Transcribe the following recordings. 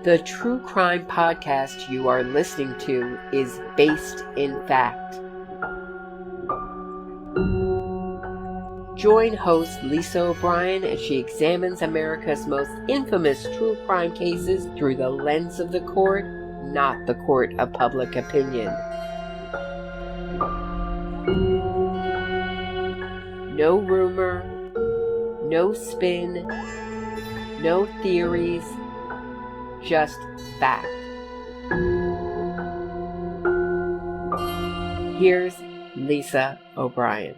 The true crime podcast you are listening to is based in fact. Join host Lisa O'Brien as she examines America's most infamous true crime cases through the lens of the court, not the court of public opinion. No rumor, no spin, no theories, just fact. Here's Lisa O'Brien.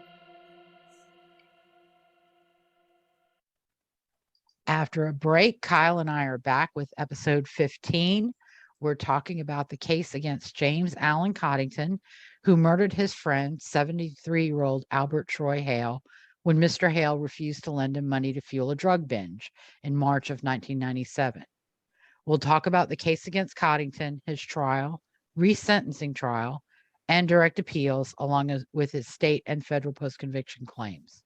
After a break, Kyle and I are back with episode 15. We're talking about the case against James Allen Coddington, who murdered his friend, 73-year-old Albert Troy Hale, when Mr. Hale refused to lend him money to fuel a drug binge in March of 1997. We'll talk about the case against Coddington, his trial, resentencing trial, and direct appeals, along with his state and federal post-conviction claims.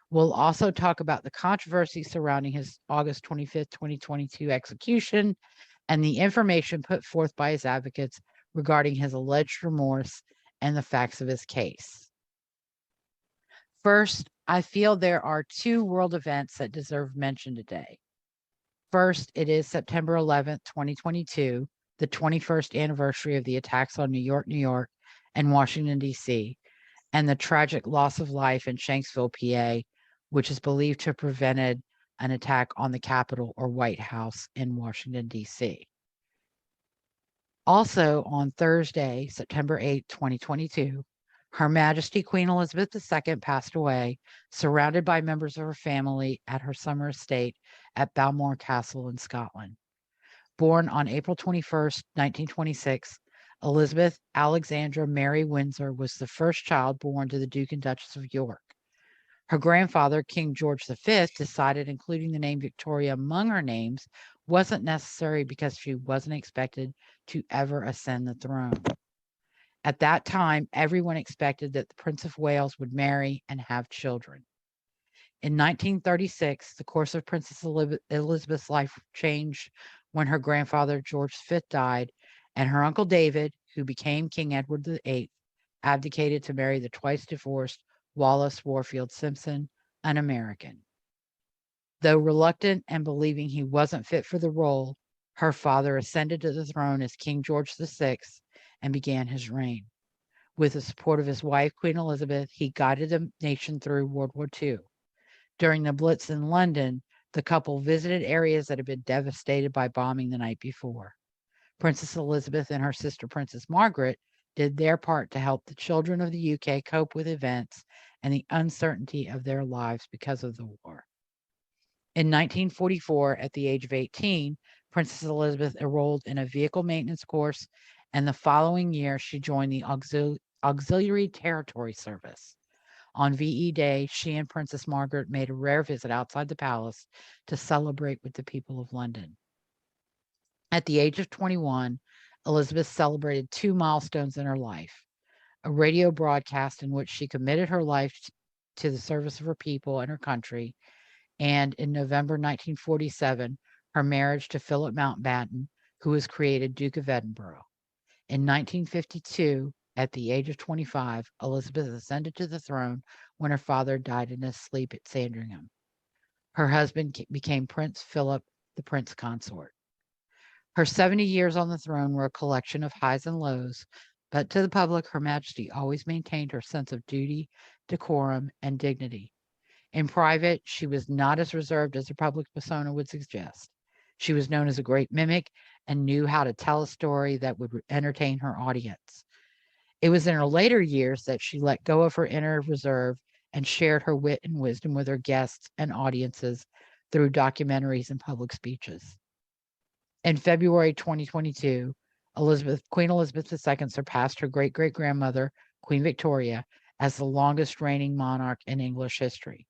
We'll also talk about the controversy surrounding his August 25th, 2022 execution and the information put forth by his advocates regarding his alleged remorse and the facts of his case. First, I feel there are two world events that deserve mention today. First, it is September 11th, 2022, the 21st anniversary of the attacks on New York, and Washington, D.C., and the tragic loss of life in Shanksville, PA, which is believed to have prevented an attack on the Capitol or White House in Washington, D.C. Also, on Thursday, September 8, 2022, Her Majesty Queen Elizabeth II passed away, surrounded by members of her family at her summer estate at Balmoral Castle in Scotland. Born on April 21st, 1926, Elizabeth Alexandra Mary Windsor was the first child born to the Duke and Duchess of York. Her grandfather, King George V, decided including the name Victoria among her names wasn't necessary because she wasn't expected to ever ascend the throne. At that time, everyone expected that the Prince of Wales would marry and have children. In 1936, the course of Princess Elizabeth's life changed when her grandfather, George V, died, and her uncle David, who became King Edward VIII, abdicated to marry the twice-divorced Wallace Warfield Simpson, an American. Though reluctant and believing he wasn't fit for the role, her father ascended to the throne as King George VI and began his reign. With the support of his wife, Queen Elizabeth, he guided the nation through World War II. During the Blitz in London, the couple visited areas that had been devastated by bombing the night before. Princess Elizabeth and her sister Princess Margaret did their part to help the children of the UK cope with events and the uncertainty of their lives because of the war. In 1944, at the age of 18, Princess Elizabeth enrolled in a vehicle maintenance course, and the following year she joined the Auxiliary Territory Service. On VE Day, she and Princess Margaret made a rare visit outside the palace to celebrate with the people of London. At the age of 21, Elizabeth celebrated two milestones in her life: a radio broadcast in which she committed her life to the service of her people and her country, and in November 1947, her marriage to Philip Mountbatten, who was created Duke of Edinburgh. In 1952, at the age of 25, Elizabeth ascended to the throne when her father died in his sleep at Sandringham. Her husband became Prince Philip, the Prince Consort. Her 70 years on the throne were a collection of highs and lows, but to the public, Her Majesty always maintained her sense of duty, decorum, and dignity. In private, she was not as reserved as her public persona would suggest. She was known as a great mimic and knew how to tell a story that would entertain her audience. It was in her later years that she let go of her inner reserve and shared her wit and wisdom with her guests and audiences through documentaries and public speeches. In February 2022, Queen Elizabeth II surpassed her great-great-grandmother, Queen Victoria, as the longest reigning monarch in English history.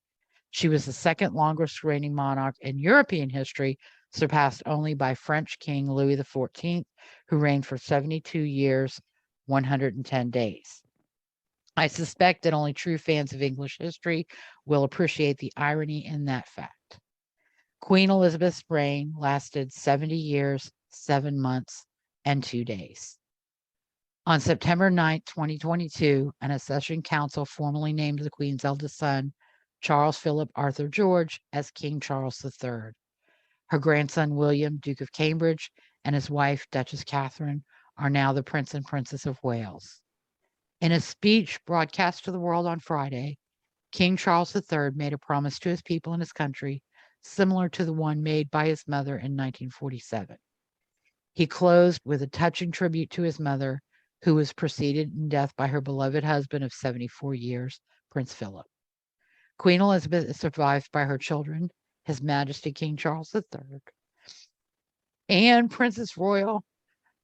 She was the second longest reigning monarch in European history, surpassed only by French King Louis XIV, who reigned for 72 years, 110 days. I suspect that only true fans of English history will appreciate the irony in that fact. Queen Elizabeth's reign lasted 70 years, 7 months, and 2 days. On September 9th, 2022, an accession council formally named the Queen's eldest son, Charles Philip Arthur George, as King Charles III. Her grandson, William, Duke of Cambridge, and his wife, Duchess Catherine, are now the Prince and Princess of Wales. In a speech broadcast to the world on Friday, King Charles III made a promise to his people and his country similar to the one made by his mother in 1947. He closed with a touching tribute to his mother, who was preceded in death by her beloved husband of 74 years, Prince Philip. Queen Elizabeth is survived by her children, His Majesty King Charles III, and Princess Royal,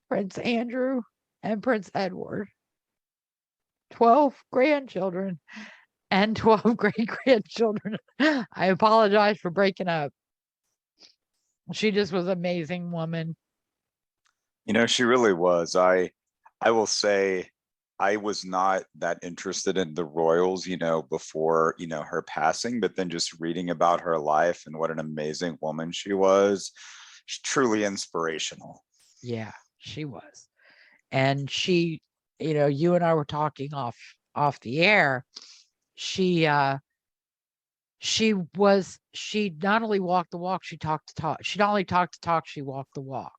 Prince Andrew, and Prince Edward. 12 grandchildren and 12 great-grandchildren. I apologize for breaking up. She just was an amazing woman. She really was. I will say I was not that interested in the royals, before, her passing, but then just reading about her life and what an amazing woman she was, she's truly inspirational. Yeah, she was. And she, you and I were talking off the air. She not only walked the walk, she talked the talk. She not only talked the talk, she walked the walk.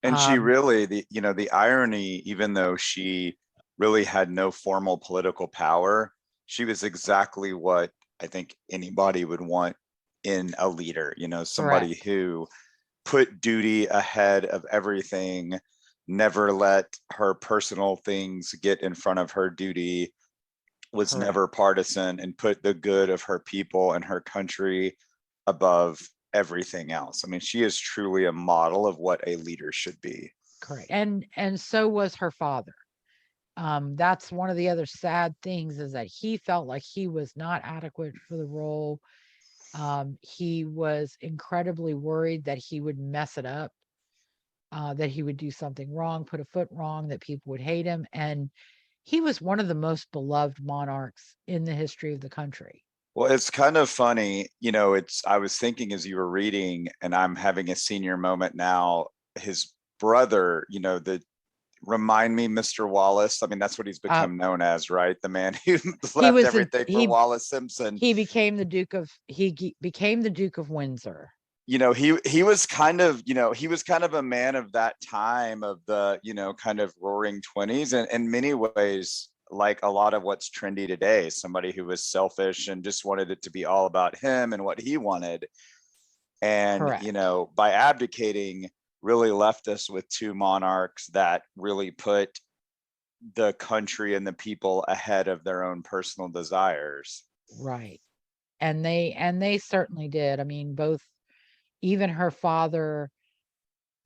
And she really, the irony, even though she really had no formal political power, she was exactly what I think anybody would want in a leader, somebody Correct. who put duty ahead of everything, never let her personal things get in front of her duty, was Correct. never partisan, and put the good of her people and her country above everything else. I mean, she is truly a model of what a leader should be. Correct. And so was her father. That's one of the other sad things, is that he felt like he was not adequate for the role. He was incredibly worried that he would mess it up, that he would do something wrong, put a foot wrong, that people would hate him. And he was one of the most beloved monarchs in the history of the country. Well, it's kind of funny, I was thinking as you were reading, and I'm having a senior moment now, his brother, remind me, Mr. Wallace. I mean, that's what he's become known as, right? The man who left everything for Wallace Simpson. He became the Duke of Windsor. He was kind of, a man of that time, of the, kind of roaring 20s, and in many ways, like a lot of what's trendy today, somebody who was selfish and just wanted it to be all about him and what he wanted. And, Correct. By abdicating, really left us with two monarchs that really put the country and the people ahead of their own personal desires. Right. And they certainly did. I mean, even her father,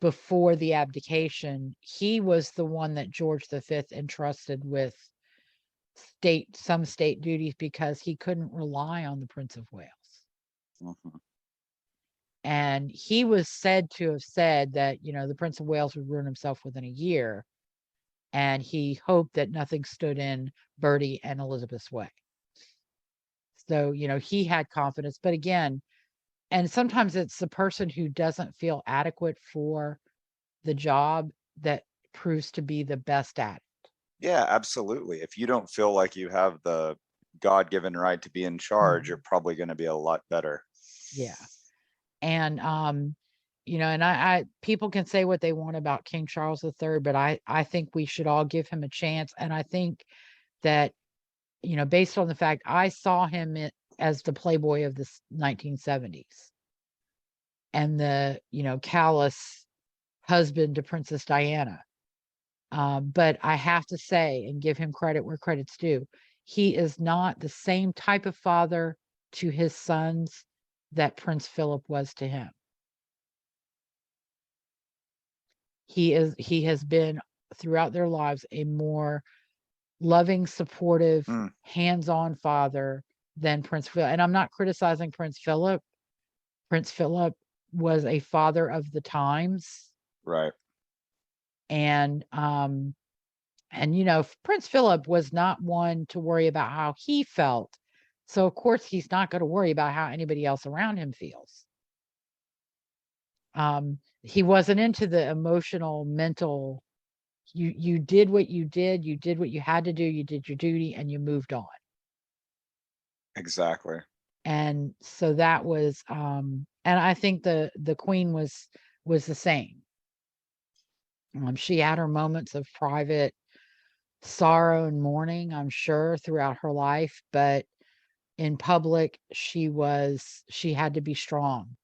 before the abdication, he was the one that George V entrusted with some state duties, because he couldn't rely on the Prince of Wales. Mm-hmm. And he was said to have said that, the Prince of Wales would ruin himself within a year. And he hoped that nothing stood in Bertie and Elizabeth's way. So, he had confidence. But again, and sometimes it's the person who doesn't feel adequate for the job that proves to be the best at it. Yeah, absolutely. If you don't feel like you have the God-given right to be in charge, you're probably going to be a lot better. Yeah. And, and I people can say what they want about King Charles III, but I think we should all give him a chance. And I think that, based on the fact I saw him as the playboy of the 1970s, and the, callous husband to Princess Diana. But I have to say, and give him credit where credit's due, he is not the same type of father to his sons that Prince Philip was to him. He has been throughout their lives a more loving, supportive, hands-on father than Prince Philip. And I'm not criticizing Prince Philip. Prince Philip was a father of the times. Right. And Prince Philip was not one to worry about how he felt. So of course he's not going to worry about how anybody else around him feels. he wasn't into the emotional, mental. You did what you did what you had to do, you did your duty, and you moved on. Exactly. And so that was and I think the queen was the same. She had her moments of private sorrow and mourning, I'm sure, throughout her life, but in public she had to be strong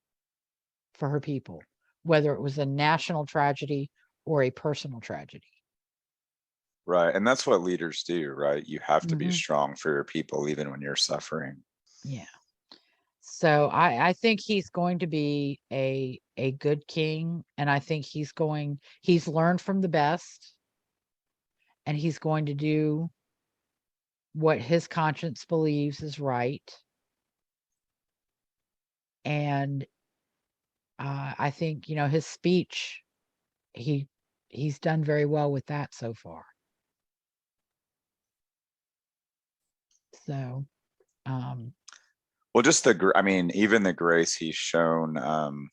for her people, whether it was a national tragedy or a personal tragedy. Right. And that's what leaders do, right? You have to be Mhm. strong for your people, even when you're suffering. Yeah. So I think he's going to be a good king, and I think he's learned from the best, and he's going to do what his conscience believes is right. And I think, his speech, he's done very well with that so far. So, Well, just I mean, even the grace he's shown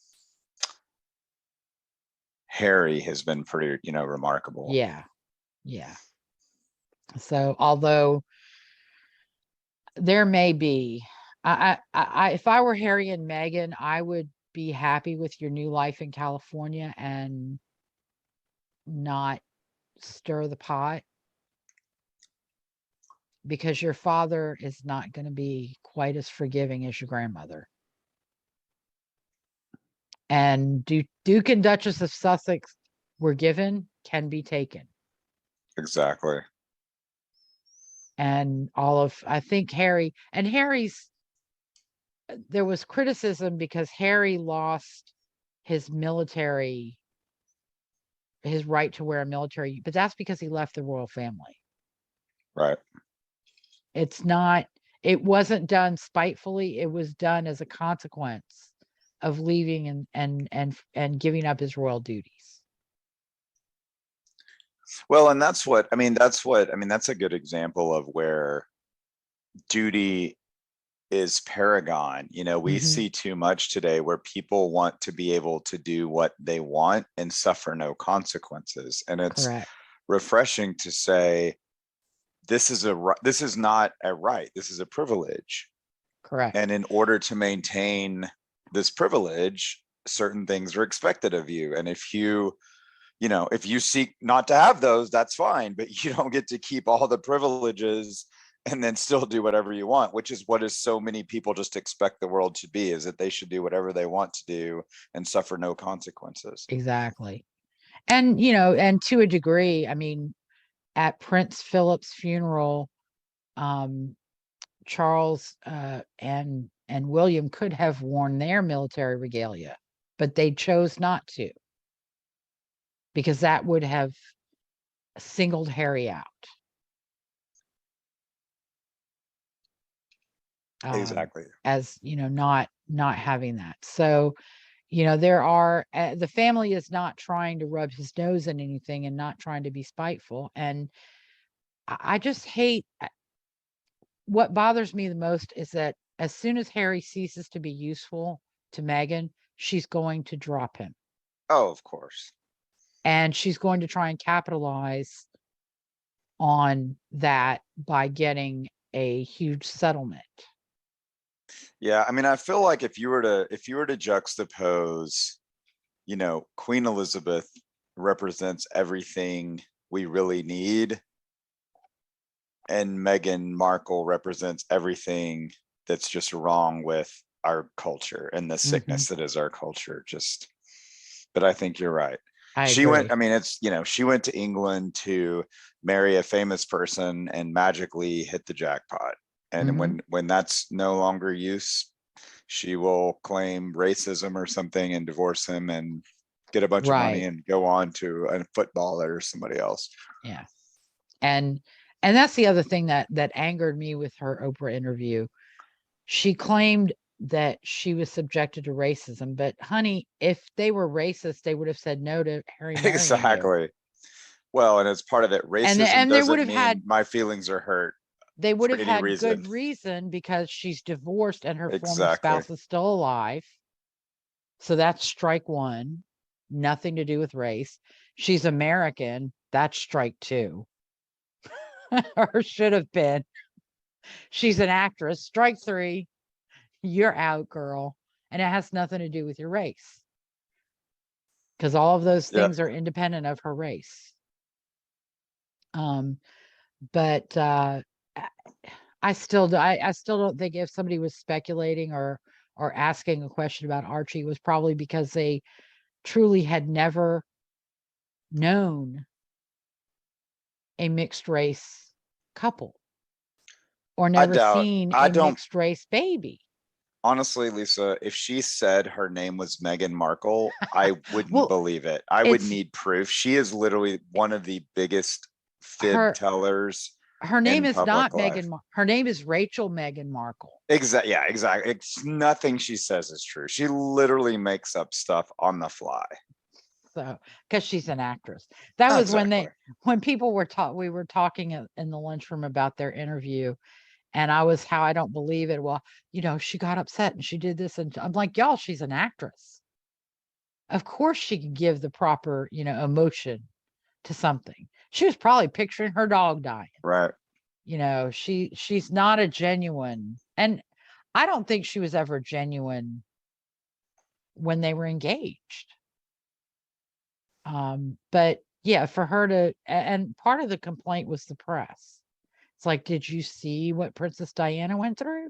Harry has been pretty, remarkable. yeah. So, although there may be, if I were Harry and Meghan, I would be happy with your new life in California and not stir the pot, because your father is not going to be quite as forgiving as your grandmother. And Duke and Duchess of Sussex were given, can be taken. Exactly. And I think Harry's, there was criticism because Harry lost his right to wear a military, but that's because he left the royal family. Right. It wasn't done spitefully. It was done as a consequence of leaving and giving up his royal duties. Well, and that's a good example of where duty is paragon. We see too much today where people want to be able to do what they want and suffer no consequences. And it's Correct. refreshing to say, this is not a right, this is a privilege. Correct. And in order to maintain this privilege, certain things are expected of you. And if you seek not to have those, that's fine, but you don't get to keep all the privileges and then still do whatever you want, which is what is so many people just expect the world to be, is that they should do whatever they want to do and suffer no consequences. Exactly. And, and to a degree, I mean, at Prince Philip's funeral, Charles and William could have worn their military regalia, but they chose not to, because that would have singled Harry out. Exactly. As not having that. So, there are the family is not trying to rub his nose in anything and not trying to be spiteful. And I just hate, what bothers me the most is that as soon as Harry ceases to be useful to Meghan, she's going to drop him. Oh, of course. And she's going to try and capitalize on that by getting a huge settlement. Yeah, I mean, I feel like if you were to juxtapose, Queen Elizabeth represents everything we really need, and Meghan Markle represents everything that's just wrong with our culture and the sickness that is our culture. But I think you're right. She went to England to marry a famous person and magically hit the jackpot. And when that's no longer use, she will claim racism or something and divorce him and get a bunch of money and go on to a footballer or somebody else. Yeah. And that's the other thing that angered me with her Oprah interview. She claimed that she was subjected to racism, but honey, if they were racist, they would have said no to Harry marrying Exactly. you. Well, and as part of it, racism and they would doesn't have mean my feelings are hurt. They would have had reason. Good reason, because she's divorced and her Exactly. former spouse is still alive. So that's strike one. nothing to do with race. She's American. That's strike 2. Or should have been. She's an actress. Strike 3. You're out, girl. And it has nothing to do with your race. Because all of those Yeah. things are independent of her race. But I still don't think if somebody was speculating or asking a question about Archie, it was probably because they truly had never known a mixed race couple or never seen I a don't mixed race baby. honestly, Lisa, if she said her name was Meghan Markle, I wouldn't Well, believe it. I would need proof. She is literally one of the biggest fib tellers. Her name in is public not life. her name is Rachel Meghan Markle. Exactly. Yeah, exactly. It's nothing she says is true. She literally makes up stuff on the fly. So, because she's an actress. That was Exactly. when people were we were talking in the lunchroom about their interview, and I don't believe it. Well, she got upset and she did this, and I'm like, y'all, she's an actress. Of course she can give the proper, emotion to something. She was probably picturing her dog dying. Right. She's not a genuine, and I don't think she was ever genuine when they were engaged. But yeah, for her to, and part of the complaint was the press. It's like, did you see what Princess Diana went through?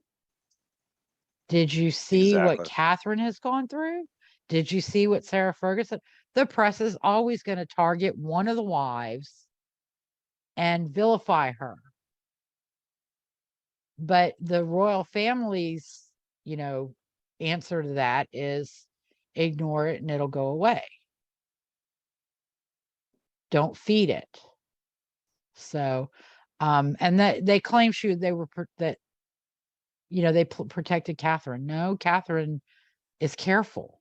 Did you see what Catherine has gone through? Did you see what Sarah Ferguson? The press is always going to target one of the wives and vilify her. But the royal family's, answer to that is ignore it and it'll go away. Don't feed it. So, and that they claim they protected Catherine. No, Catherine is careful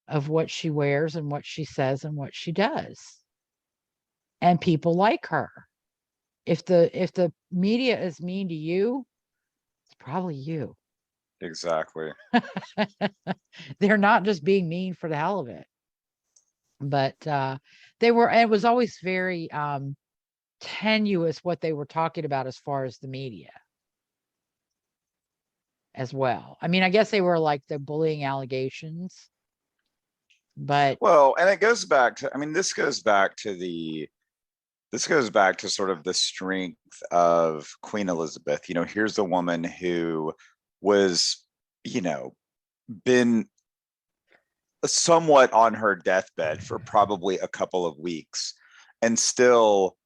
of what she wears and what she says and what she does. And people like her. If the media is mean to you, it's probably you. Exactly. They're not just being mean for the hell of it. But it was always very tenuous what they were talking about as far as the media as well. I mean, I guess they were like the bullying allegations, but and it goes back to, this goes back to sort of the strength of Queen Elizabeth. Here's a woman who was, been somewhat on her deathbed for probably a couple of weeks and still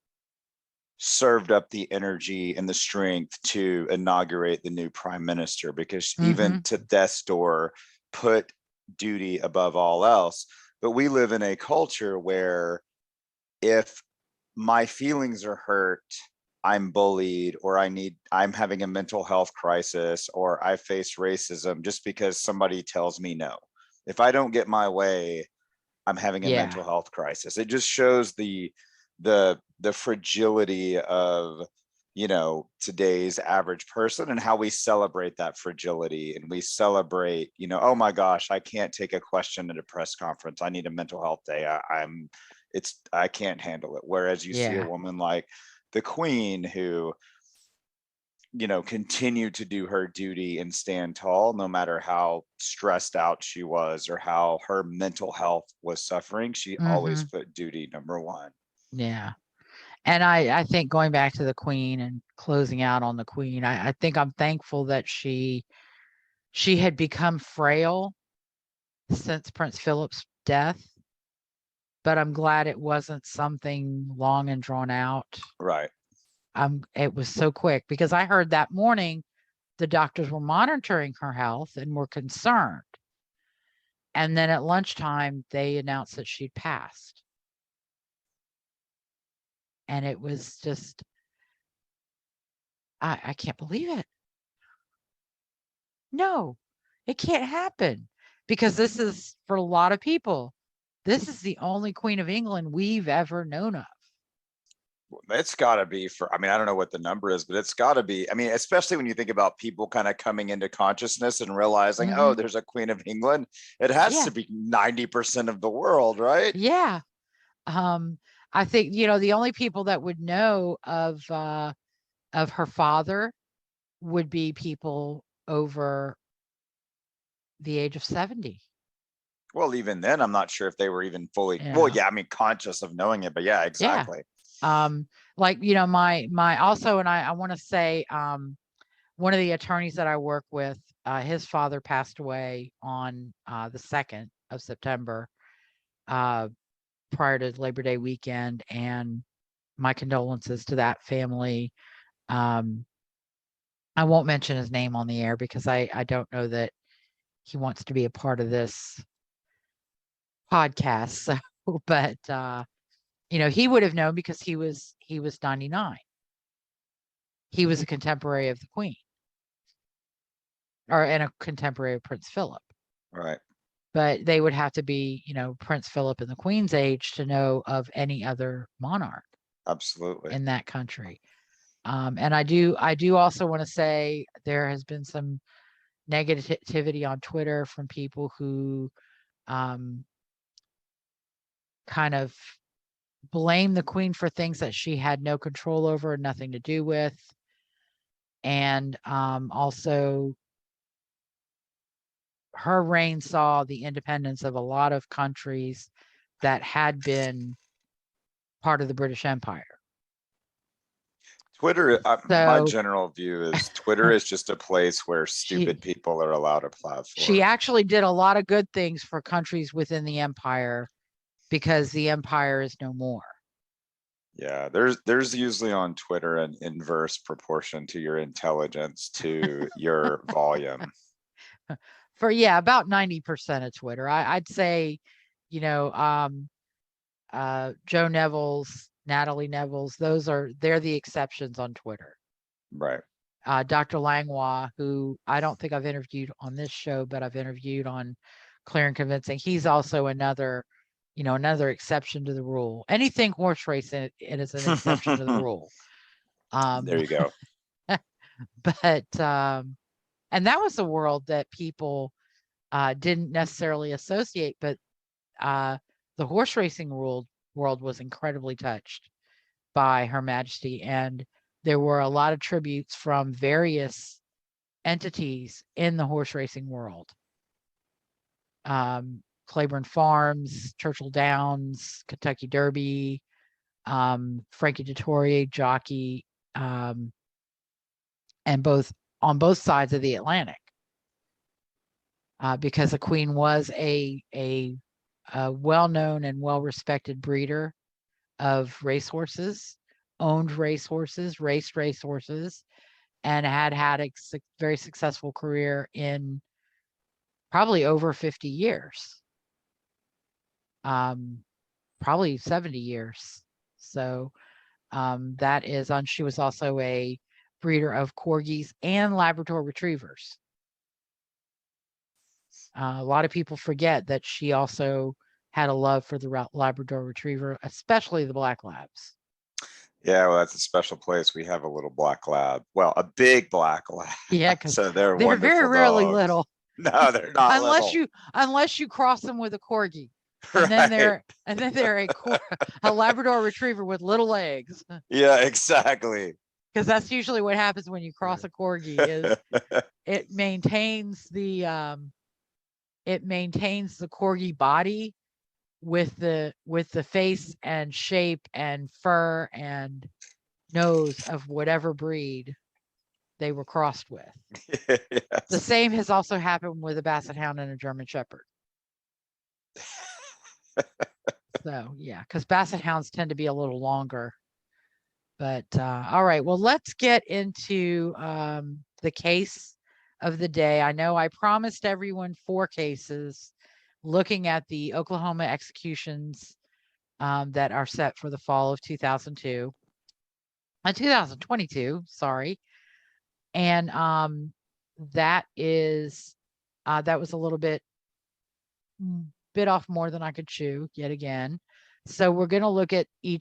served up the energy and the strength to inaugurate the new prime minister, because even to death's door put duty above all else. But we live in a culture where if my feelings are hurt, I'm bullied, or I'm having a mental health crisis, or I face racism just because somebody tells me no. If I don't get my way, I'm having a mental health crisis. It just shows the fragility of, today's average person and how we celebrate that fragility. And we celebrate, oh my gosh, I can't take a question at a press conference. I need a mental health day. I can't handle it. Whereas you see a woman like the Queen who, continued to do her duty and stand tall, no matter how stressed out she was or how her mental health was suffering. She always put duty number one. Yeah. And I think going back to the Queen and closing out on the Queen, I think I'm thankful that she had become frail since Prince Philip's death, but I'm glad it wasn't something long and drawn out. Right. It was so quick, because I heard that morning the doctors were monitoring her health and were concerned. And then at lunchtime, they announced that she'd passed. And it was just, I can't believe it. No, it can't happen, because this is, for a lot of people, this is the only Queen of England we've ever known of. It's got to be for, I mean, I don't know what the number is, but it's got to be. I mean, especially when you think about people kind of coming into consciousness and realizing, oh, there's a Queen of England. It has to be 90% of the world, right? Yeah. I think, the only people that would know of her father would be people over the age of 70. Well, even then, I'm not sure if they were even fully, well, yeah, I mean, conscious of knowing it, but yeah, exactly. Like, my also, and I want to say, one of the attorneys that I work with, his father passed away on the 2nd of September, prior to Labor Day weekend, and my condolences to that family. I won't mention his name on the air because I don't know that he wants to be a part of this podcast. So, but he would have known because he was 99. He was a contemporary of the Queen, and a contemporary of Prince Philip. Right. But they would have to be, Prince Philip and the Queen's age to know of any other monarch. Absolutely. In that country. And I do also want to say there has been some negativity on Twitter from people who kind of blame the Queen for things that she had no control over and nothing to do with. And also, her reign saw the independence of a lot of countries that had been part of the British Empire. Twitter, my general view is Twitter is just a place where stupid people are allowed a platform. She actually did a lot of good things for countries within the empire because the empire is no more. Yeah, there's usually on Twitter an inverse proportion to your intelligence to your volume. For about 90% of Twitter. I'd say, Joe Neville's, Natalie Neville's, they're the exceptions on Twitter. Right. Dr. Langlois, who I don't think I've interviewed on this show, but I've interviewed on Clear and Convincing. He's also another exception to the rule. Anything horse racing, it is an exception to the rule. There you go. But and that was a world that people didn't necessarily associate, but the horse racing world was incredibly touched by Her Majesty, and there were a lot of tributes from various entities in the horse racing world. Claiborne Farms, Churchill Downs, Kentucky Derby, Frankie Dettori, jockey, and on both sides of the Atlantic. Because the Queen was a well-known and well-respected breeder of racehorses, owned racehorses, raced racehorses, and had a very successful career in probably over 50 years, probably 70 years. So that is on. She was also a breeder of corgis and Labrador retrievers. A lot of people forget that she also had a love for the Labrador retriever, especially the black labs. Yeah, well, that's a special place. We have a little black lab. Well, a big black lab. Yeah, because so they're very rarely dogs. little. No, they're not unless you cross them with a corgi, and right. then they're a Labrador retriever with little legs. Yeah, exactly. Because that's usually what happens when you cross a corgi. Is it maintains the corgi body with the face and shape and fur and nose of whatever breed they were crossed with. Yes. The same has also happened with a Basset Hound and a German Shepherd. So yeah, because Basset Hounds tend to be a little longer. But all right, well, let's get into the case of the day. I know I promised everyone 4 cases looking at the Oklahoma executions that are set for the fall of 2022, sorry. And that was a little bit off more than I could chew yet again. So we're going to look at we're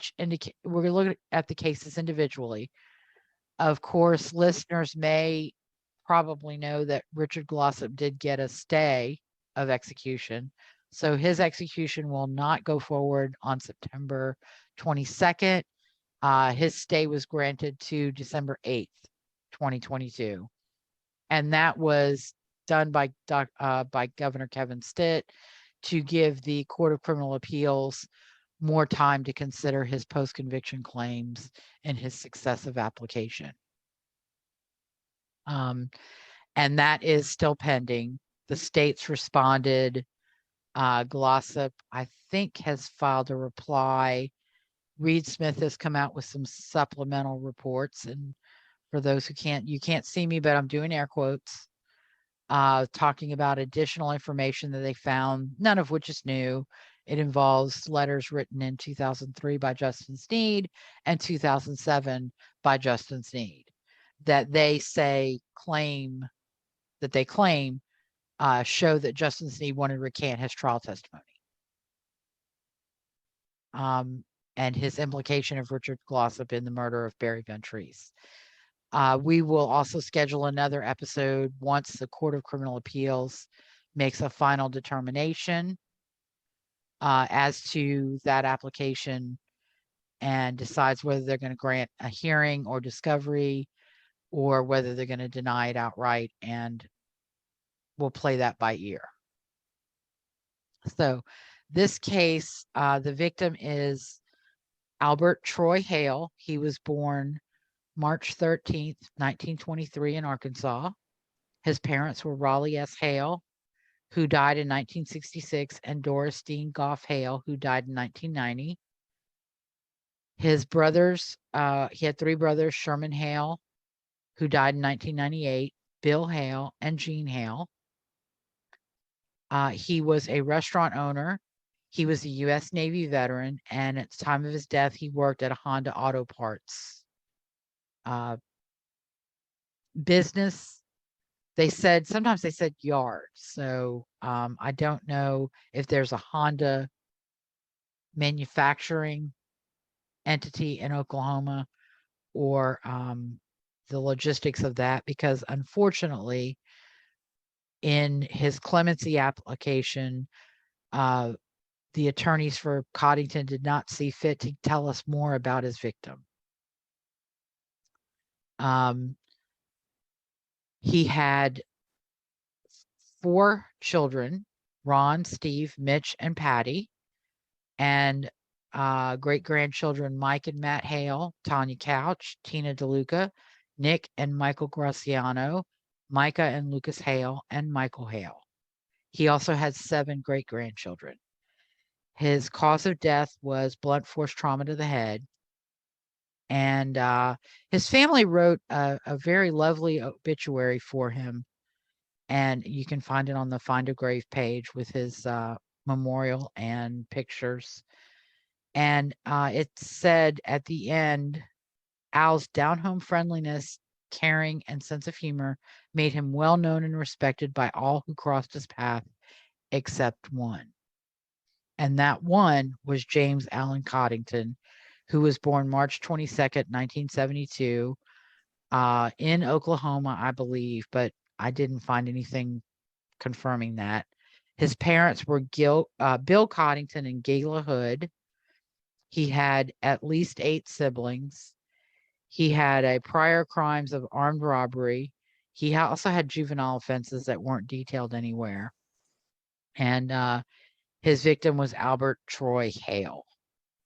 going to look at the cases individually. Of course, listeners may probably know that Richard Glossop did get a stay of execution. So his execution will not go forward on September 22nd. His stay was granted to December 8th, 2022. And that was done by Governor Kevin Stitt to give the Court of Criminal Appeals more time to consider his post-conviction claims in his successive application. And that is still pending. The states responded. Glossop, I think, has filed a reply. Reed Smith has come out with some supplemental reports. And for those who you can't see me, but I'm doing air quotes, talking about additional information that they found, none of which is new. It involves letters written in 2003 by Justin Sneed and 2007 by Justin Sneed that they claim show that Justin Sneed wanted to recant his trial testimony. And his implication of Richard Glossop in the murder of Barry Ventries. We will also schedule another episode once the Court of Criminal Appeals makes a final determination as to that application and decides whether they're going to grant a hearing or discovery or whether they're going to deny it outright, and we'll play that by ear. So this case, the victim is Albert Troy Hale. He was born March 13th, 1923 in Arkansas. His parents were Raleigh S. Hale, who died in 1966, and Doris Dean Goff Hale, who died in 1990. His brothers, he had three brothers, Sherman Hale, who died in 1998, Bill Hale, and Jean Hale. He was a restaurant owner. He was a U.S. Navy veteran, and at the time of his death, he worked at a Honda Auto Parts business. Sometimes they said yard. So I don't know if there's a Honda manufacturing entity in Oklahoma or the logistics of that, because unfortunately in his clemency application, the attorneys for Coddington did not see fit to tell us more about his victim. He had 4 children, Ron, Steve, Mitch, and Patty, and great-grandchildren Mike and Matt Hale, Tanya Couch, Tina DeLuca, Nick and Michael Graciano, Micah and Lucas Hale, and Michael Hale. He also had 7 great-grandchildren. His cause of death was blunt force trauma to the head. And his family wrote a very lovely obituary for him. And you can find it on the Find a Grave page with his memorial and pictures. And it said at the end, Al's down-home friendliness, caring, and sense of humor made him well known and respected by all who crossed his path, except one. And that one was James Allen Coddington, who was born March 22nd, 1972, in Oklahoma, I believe, but I didn't find anything confirming that. His parents were Bill Coddington and Gayla Hood. He had at least 8 siblings. He had a prior crimes of armed robbery. He also had juvenile offenses that weren't detailed anywhere. And his victim was Albert Troy Hale,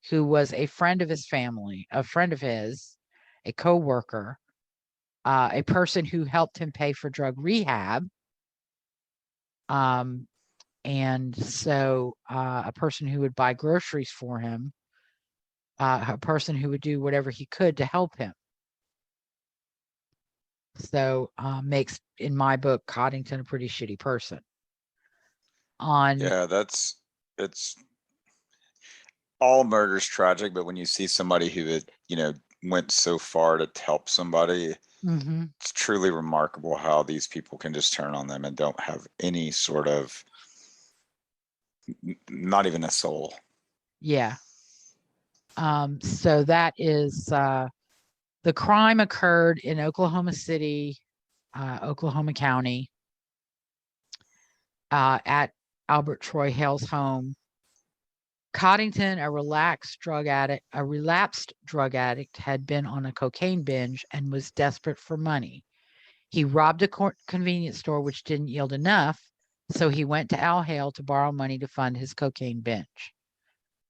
who was a friend of his family, a friend of his, a co-worker, a person who helped him pay for drug rehab. And so a person who would buy groceries for him, a person who would do whatever he could to help him. So makes, in my book, Coddington a pretty shitty person. Yeah, it's all murder's tragic, but when you see somebody who had, went so far to help somebody, it's truly remarkable how these people can just turn on them and don't have any sort of, not even a soul. Yeah. So that is the crime occurred in Oklahoma City, Oklahoma County, at Albert Troy Hale's home. Coddington, a relapsed drug addict, had been on a cocaine binge and was desperate for money. He robbed a convenience store, which didn't yield enough, so he went to Al Hale to borrow money to fund his cocaine binge.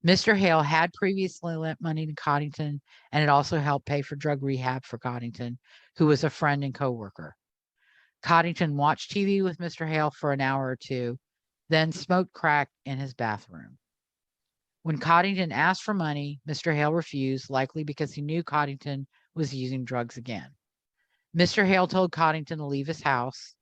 Mr. Hale had previously lent money to Coddington, and it also helped pay for drug rehab for Coddington, who was a friend and coworker. Coddington watched TV with Mr. Hale for an hour or two, then smoked crack in his bathroom. When Coddington asked for money, Mr. Hale refused, likely because he knew Coddington was using drugs again. Mr. Hale told Coddington to leave his house.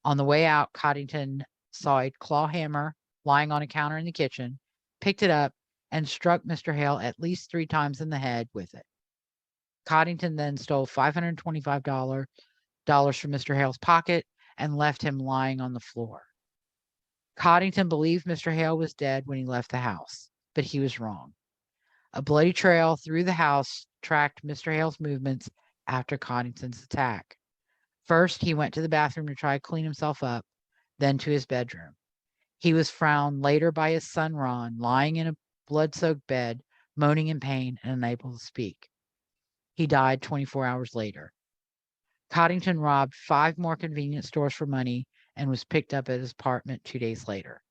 On the way out, Coddington saw a claw hammer lying on a counter in the kitchen, picked it up, and struck Mr. Hale at least 3 times in the head with it. Coddington then stole $525 from Mr. Hale's pocket and left him lying on the floor. Coddington believed Mr. Hale was dead when he left the house, but he was wrong. A bloody trail through the house tracked Mr. Hale's movements after Coddington's attack. First, he went to the bathroom to try to clean himself up, then to his bedroom. He was found later by his son Ron, lying in a blood-soaked bed, moaning in pain and unable to speak. He died 24 hours later. Coddington robbed 5 more convenience stores for money and was picked up at his apartment 2 days later.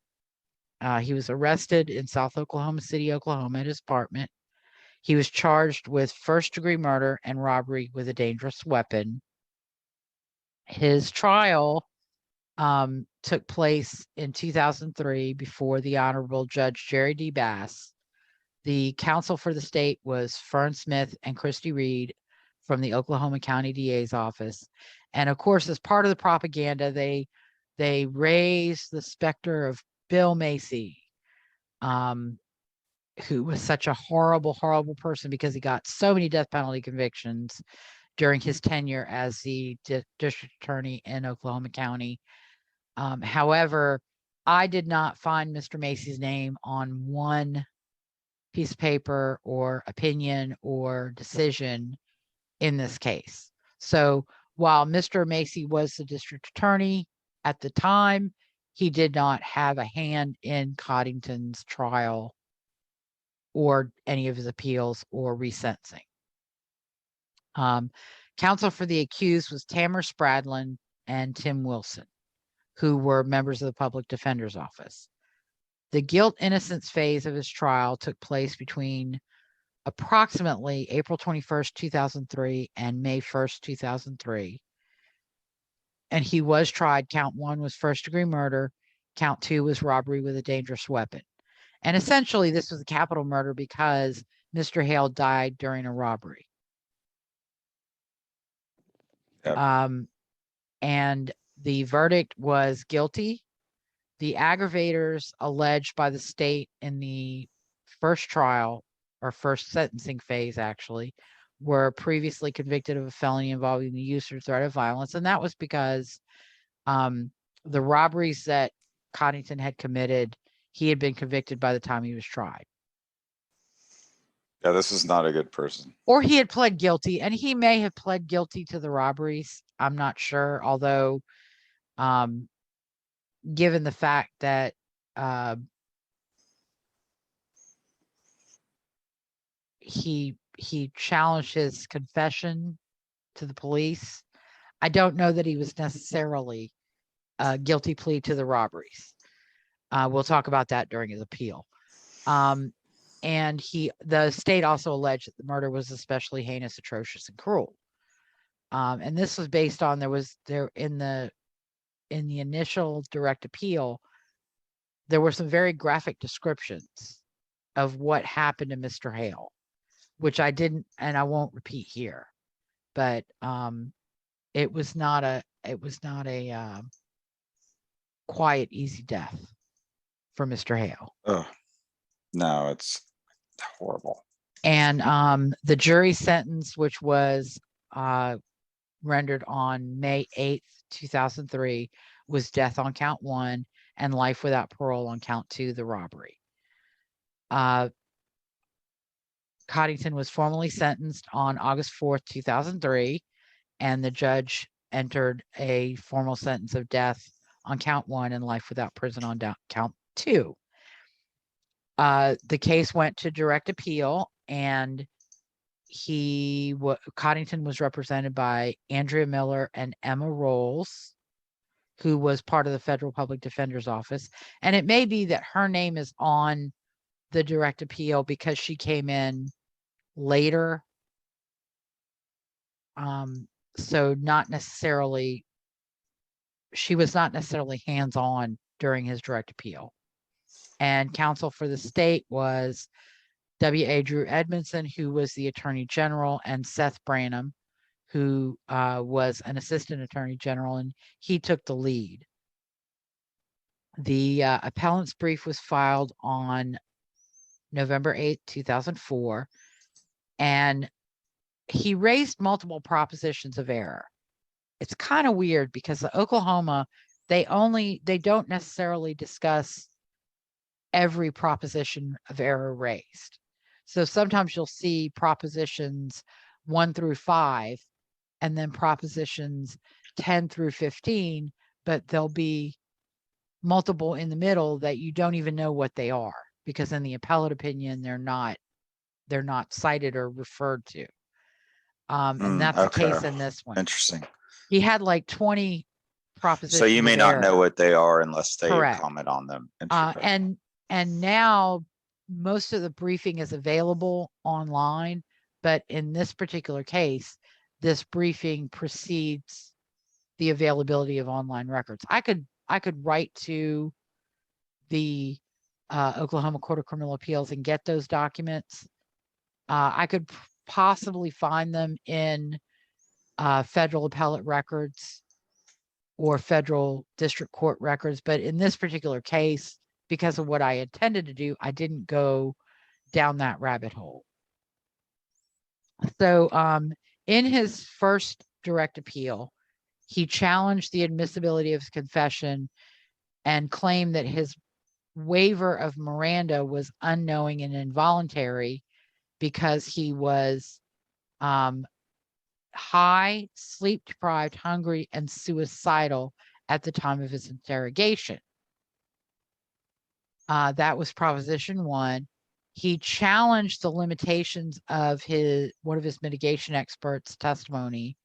He was arrested in South Oklahoma City, Oklahoma, at his apartment. He was charged with first-degree murder and robbery with a dangerous weapon. His trial took place in 2003 before the Honorable Judge Jerry D. Bass. The counsel for the state was Fern Smith and Christy Reed from the Oklahoma County DA's office. And of course, as part of the propaganda, they raised the specter of Bill Macy, who was such a horrible, horrible person because he got so many death penalty convictions during his tenure as the district attorney in Oklahoma County. However, I did not find Mr. Macy's name on one piece of paper or opinion or decision in this case. So while Mr. Macy was the district attorney at the time, he did not have a hand in Coddington's trial or any of his appeals or resentencing. Counsel for the accused was Tamara Spradlin and Tim Wilson, who were members of the public defender's office. The guilt-innocence phase of his trial took place between approximately April 21st, 2003 and May 1st, 2003. And he was tried. Count 1 was first-degree murder. Count 2 was robbery with a dangerous weapon. And essentially, this was a capital murder because Mr. Hale died during a robbery. Yep. And the verdict was guilty. The aggravators alleged by the state in the first trial, or first sentencing phase actually, were previously convicted of a felony involving the use or threat of violence. And that was because the robberies that Coddington had committed, he had been convicted by the time he was tried. Yeah, this is not a good person. Or he had pled guilty, and he may have pled guilty to the robberies. I'm not sure, although given the fact that he challenged his confession to the police, I don't know that he was necessarily a guilty plea to the robberies. We'll talk about that during his appeal. And the state also alleged that the murder was especially heinous, atrocious, and cruel. And this was based on in the initial direct appeal, there were some very graphic descriptions of what happened to Mr. Hale, which I didn't, and I won't repeat here. But it was not a quiet, easy death for Mr. Hale. Oh, no, it's horrible. And the jury sentence, which was rendered on May 8th, 2003, was death on count 1 and life without parole on count 2, the robbery. Coddington was formally sentenced on August 4th, 2003, and the judge entered a formal sentence of death on count 1 and life without prison on count 2. The case went to direct appeal, and Coddington was represented by Andrea Miller and Emma Rolls, who was part of the Federal Public Defender's Office. And it may be that her name is on the direct appeal because she came in later. So she was not necessarily hands-on during his direct appeal. And counsel for the state was W.A. Drew Edmondson, who was the Attorney General, and Seth Branham, who was an Assistant Attorney General, and he took the lead. The appellant's brief was filed on November 8th, 2004, and he raised multiple propositions of error. It's kind of weird because the Oklahoma, they don't necessarily discuss every proposition of error raised. So sometimes you'll see propositions 1 through 5 and then propositions 10 through 15, but there'll be multiple in the middle that you don't even know what they are, because in the appellate opinion, they're not cited or referred to. And that's the case in this one. Interesting. He had like 20 propositions. So you may not know what they are unless they Correct. comment on them. And now most of the briefing is available online, but in this particular case, this briefing precedes the availability of online records. I could write to the Oklahoma Court of Criminal Appeals and get those documents. I could possibly find them in federal appellate records or federal district court records, but in this particular case, because of what I intended to do, I didn't go down that rabbit hole. So in his first direct appeal, he challenged the admissibility of his confession and claimed that his waiver of Miranda was unknowing and involuntary because he was high, sleep deprived, hungry, and suicidal at the time of his interrogation. That was proposition 1. He challenged the limitations of one of his mitigation experts' testimony.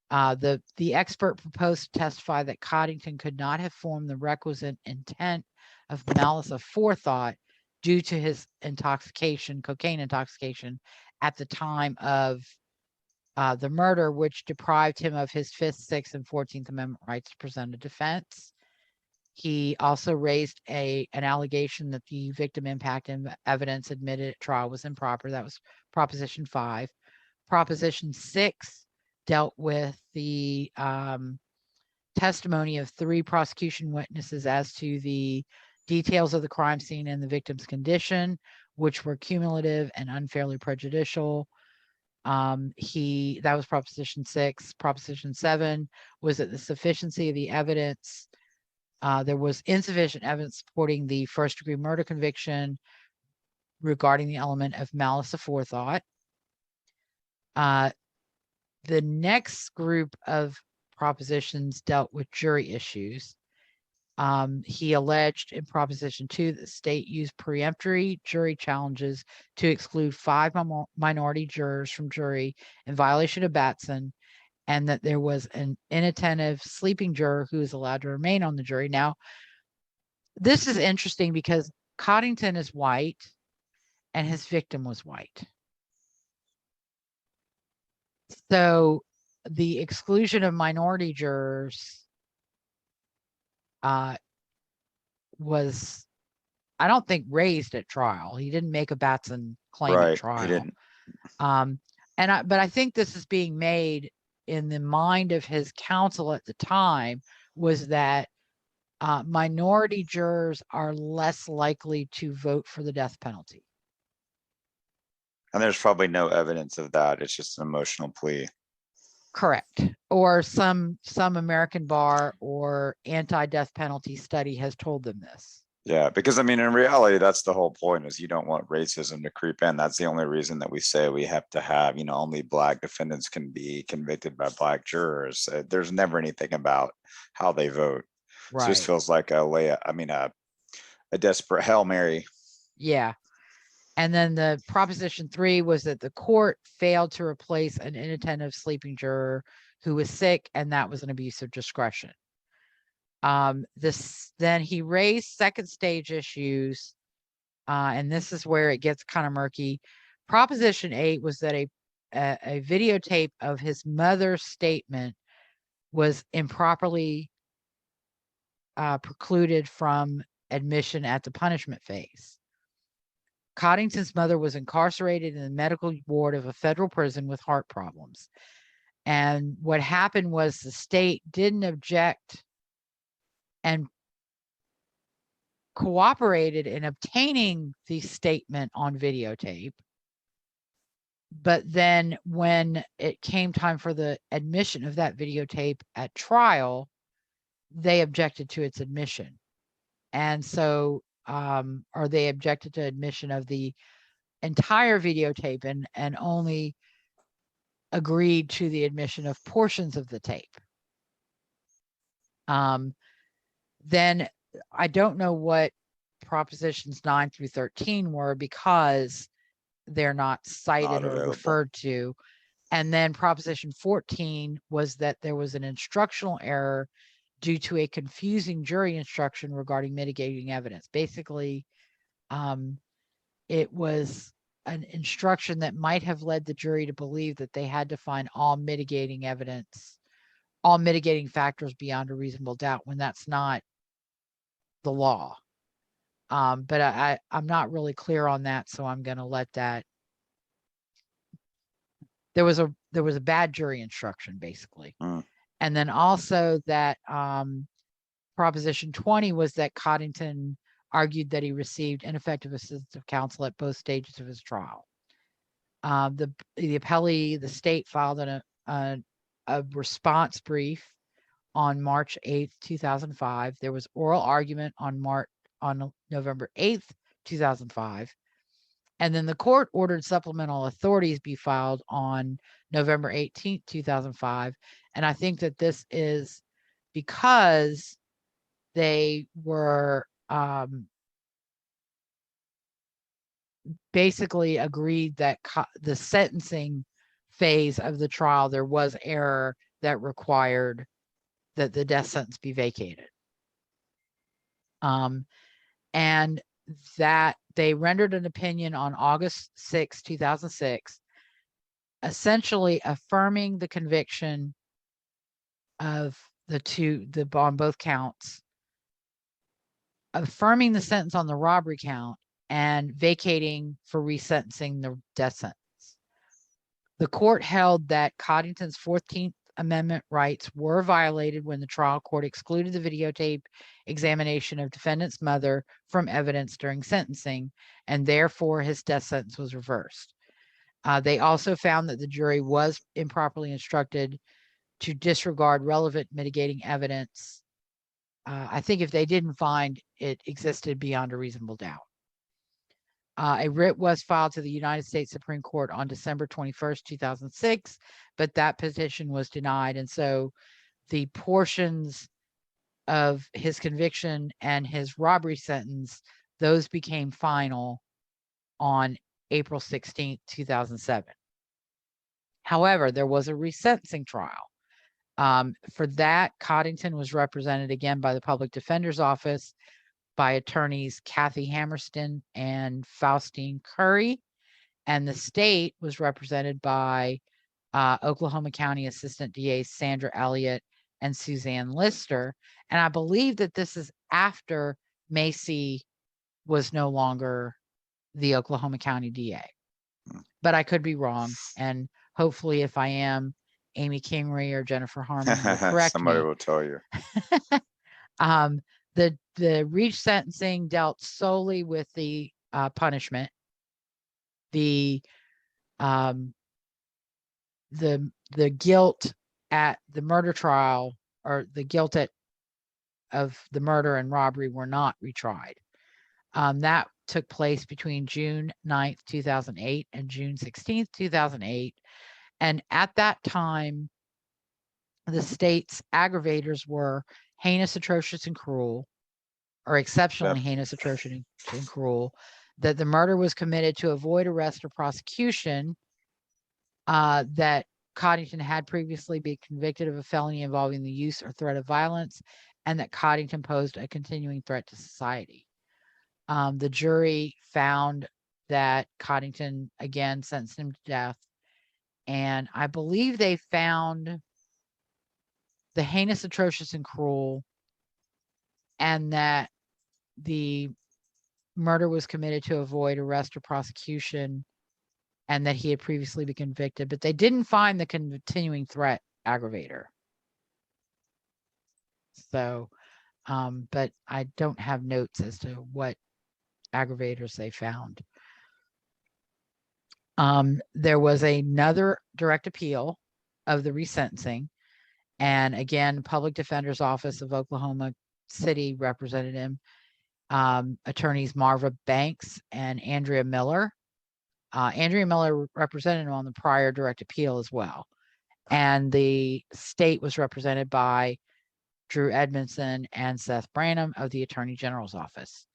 The expert proposed to testify that Coddington could not have formed the requisite intent of malice aforethought due to his cocaine intoxication at the time of the murder, which deprived him of his 5th, 6th, and 14th Amendment rights to present a defense. He also raised an allegation that the victim impact evidence admitted at trial was improper. That was proposition 5. Proposition 6 dealt with the testimony of 3 prosecution witnesses as to the details of the crime scene and the victim's condition, which were cumulative and unfairly prejudicial. That was proposition 6. Proposition 7 was that the sufficiency of the evidence, there was insufficient evidence supporting the first-degree murder conviction regarding the element of malice aforethought. The next group of propositions dealt with jury issues. He alleged in proposition 2 that the state used peremptory jury challenges to exclude 5 minority jurors from jury in violation of Batson, and that there was an inattentive sleeping juror who was allowed to remain on the jury. Now, this is interesting because Coddington is white and his victim was white. So the exclusion of minority jurors was, I don't think, raised at trial. He didn't make a Batson claim at trial. He didn't. But I think this is being made in the mind of his counsel at the time, was that minority jurors are less likely to vote for the death penalty. And there's probably no evidence of that. It's just an emotional plea. Correct. Or some American bar or anti-death penalty study has told them this. Yeah, because I mean, in reality, that's the whole point, is you don't want racism to creep in. That's the only reason that we say we have to have, only Black defendants can be convicted by Black jurors. There's never anything about how they vote. So this Right. feels like a desperate Hail Mary. Yeah. And then the Proposition 3 was that the court failed to replace an inattentive sleeping juror who was sick, and that was an abuse of discretion. Then he raised second stage issues, and this is where it gets kind of murky. Proposition 8 was that a videotape of his mother's statement was improperly precluded from admission at the punishment phase. Coddington's mother was incarcerated in the medical ward of a federal prison with heart problems. And what happened was the state didn't object and cooperated in obtaining the statement on videotape. But then when it came time for the admission of that videotape at trial, they objected to its admission. And so, or they objected to admission of the entire videotape and only agreed to the admission of portions of the tape. Then I don't know what Propositions 9 through 13 were, because they're not cited or referred to. And then Proposition 14 was that there was an instructional error due to a confusing jury instruction regarding mitigating evidence. Basically, it was an instruction that might have led the jury to believe that they had to find all mitigating evidence, all mitigating factors beyond a reasonable doubt, when that's not the law. But I'm not really clear on that, so I'm going to let that. There was a bad jury instruction, basically. And then also that Proposition 20 was that Coddington argued that he received ineffective assistance of counsel at both stages of his trial. The appellee, the state, filed a response brief on March 8th, 2005. There was oral argument on November 8th, 2005. And then the court ordered supplemental authorities be filed on November 18th, 2005. And I think that this is because they were basically agreed that the sentencing phase of the trial, there was error that required that the death sentence be vacated. And that they rendered an opinion on August 6, 2006, essentially affirming the conviction of on both counts, affirming the sentence on the robbery count, and vacating for resentencing the death sentence. The court held that Coddington's 14th Amendment rights were violated when the trial court excluded the videotape examination of defendant's mother from evidence during sentencing, and therefore his death sentence was reversed. They also found that the jury was improperly instructed to disregard relevant mitigating evidence. I think if they didn't find it existed beyond a reasonable doubt. A writ was filed to the United States Supreme Court on December 21st, 2006, but that petition was denied. And so the portions of his conviction and his robbery sentence, those became final on April 16th, 2007. However, there was a resentencing trial. For that, Coddington was represented again by the Public Defender's Office, by attorneys Kathy Hammerston and Faustine Curry, and the state was represented by Oklahoma County Assistant DAs Sandra Elliott and Suzanne Lister. And I believe that this is after Macy was no longer the Oklahoma County DA, but I could be wrong. And hopefully, if I am, Amy Kingery or Jennifer Harmon will correct Somebody me. will tell you. The resentencing dealt solely with the punishment. The guilt at the murder trial, or the guilt of the murder and robbery, were not retried. That took place between June 9th, 2008 and June 16th, 2008. And at that time, the state's aggravators were heinous, atrocious, and cruel, or exceptionally heinous, atrocious, and cruel, that the murder was committed to avoid arrest or prosecution, that Coddington had previously been convicted of a felony involving the use or threat of violence, and that Coddington posed a continuing threat to society. The jury found that Coddington, again, sentenced him to death. And I believe they found the heinous, atrocious, and cruel, and that the murder was committed to avoid arrest or prosecution, and that he had previously been convicted, but they didn't find the continuing threat aggravator. So, but I don't have notes as to what aggravators they found. There was another direct appeal of the resentencing. And again, Public Defender's Office of Oklahoma City represented him. Attorneys Marva Banks and Andrea Miller. Andrea Miller represented him on the prior direct appeal as well. And the state was represented by Drew Edmondson and Seth Branham of the Attorney General's office.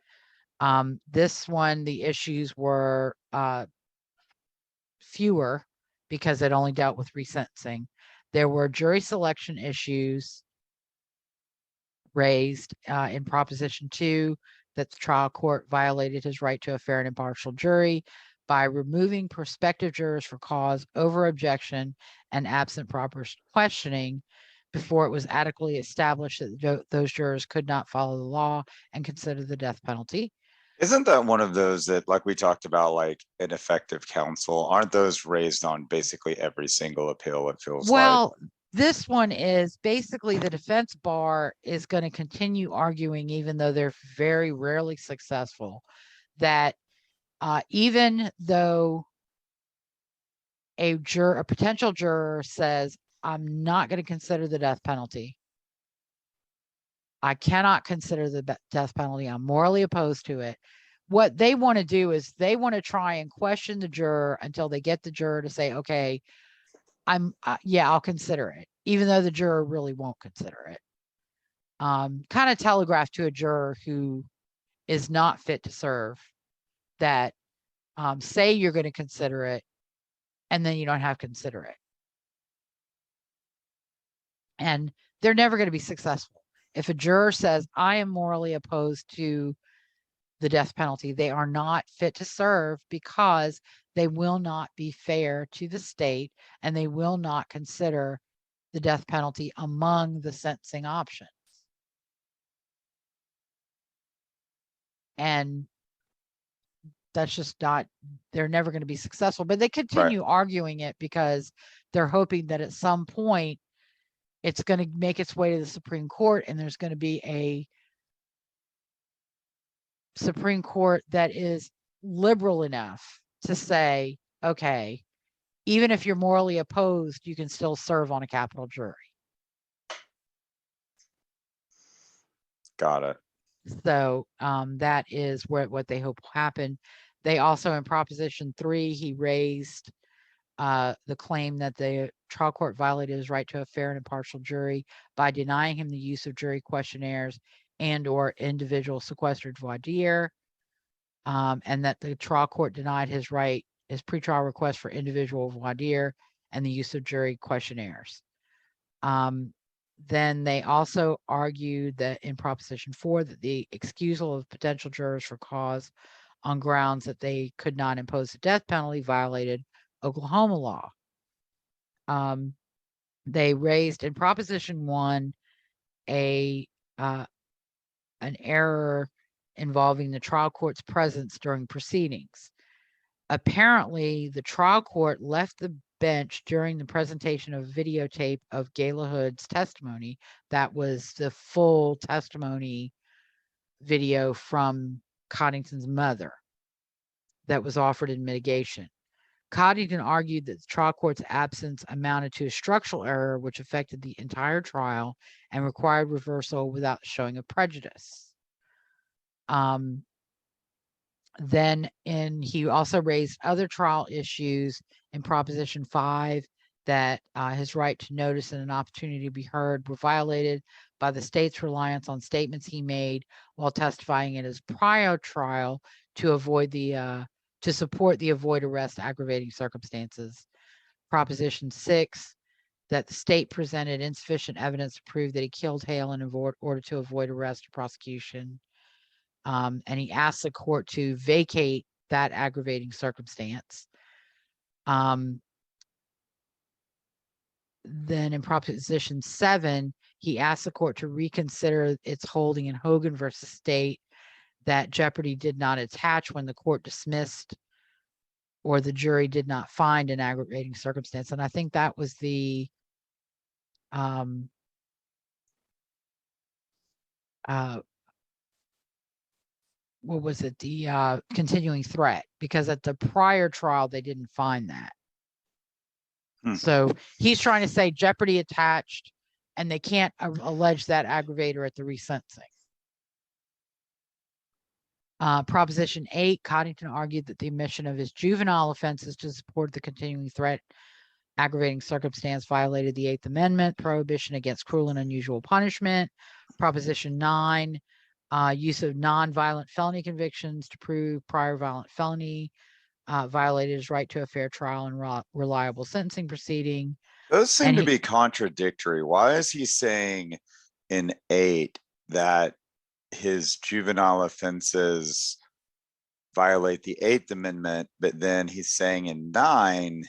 This one, the issues were fewer because it only dealt with resentencing. There were jury selection issues raised in Proposition 2 that the trial court violated his right to a fair and impartial jury by removing prospective jurors for cause over objection and absent proper questioning before it was adequately established that those jurors could not follow the law and consider the death penalty. Isn't that one of those that, like we talked about, like ineffective counsel? Aren't those raised on basically every single appeal, it feels like? Well, this one is basically the defense bar is going to continue arguing, even though they're very rarely successful, that even though a potential juror says, I'm not going to consider the death penalty. I cannot consider the death penalty. I'm morally opposed to it. What they want to do is they want to try and question the juror until they get the juror to say, okay, I'll consider it, even though the juror really won't consider it. Kind of telegraph to a juror who is not fit to serve that say you're going to consider it, and then you don't have to consider it. And they're never going to be successful. If a juror says, I am morally opposed to the death penalty, they are not fit to serve because they will not be fair to the state and they will not consider the death penalty among the sentencing options. And that's just not, they're never going to be successful, but they continue arguing it because they're hoping that at some point it's going to make its way to the Supreme Court and there's going to be a Supreme Court that is liberal enough to say, okay, even if you're morally opposed, you can still serve on a capital jury. Got it. So that is what they hope will happen. They also, in Proposition 3, he raised the claim that the trial court violated his right to a fair and impartial jury by denying him the use of jury questionnaires and or individual sequestered voir dire, and that the trial court denied his pretrial request for individual voir dire and the use of jury questionnaires. Then they also argued that in Proposition 4 that the excusal of potential jurors for cause on grounds that they could not impose the death penalty violated Oklahoma law. They raised in Proposition 1 an error involving the trial court's presence during proceedings. Apparently, the trial court left the bench during the presentation of videotape of Gayla Hood's testimony. That was the full testimony video from Coddington's mother that was offered in mitigation. Coddington argued that the trial court's absence amounted to a structural error which affected the entire trial and required reversal without showing of prejudice. Then he also raised other trial issues in Proposition 5 that his right to notice and an opportunity to be heard were violated by the state's reliance on statements he made while testifying in his prior trial to support the avoid arrest aggravating circumstances. Proposition 6, that the state presented insufficient evidence to prove that he killed Hale in order to avoid arrest or prosecution. And he asked the court to vacate that aggravating circumstance. Then in Proposition 7, he asked the court to reconsider its holding in Hogan versus State that jeopardy did not attach when the court dismissed or the jury did not find an aggravating circumstance. And I think that was the what was it? The continuing threat, because at the prior trial, they didn't find that. So he's trying to say jeopardy attached and they can't allege that aggravator at the resentencing. Proposition 8, Coddington argued that the omission of his juvenile offenses to support the continuing threat aggravating circumstance violated the 8th Amendment, prohibition against cruel and unusual punishment. Proposition 9, use of non-violent felony convictions to prove prior violent felony violated his right to a fair trial and reliable sentencing proceeding. Those seem to be contradictory. Why is he saying in 8 that his juvenile offenses violate the 8th Amendment, but then he's saying in 9,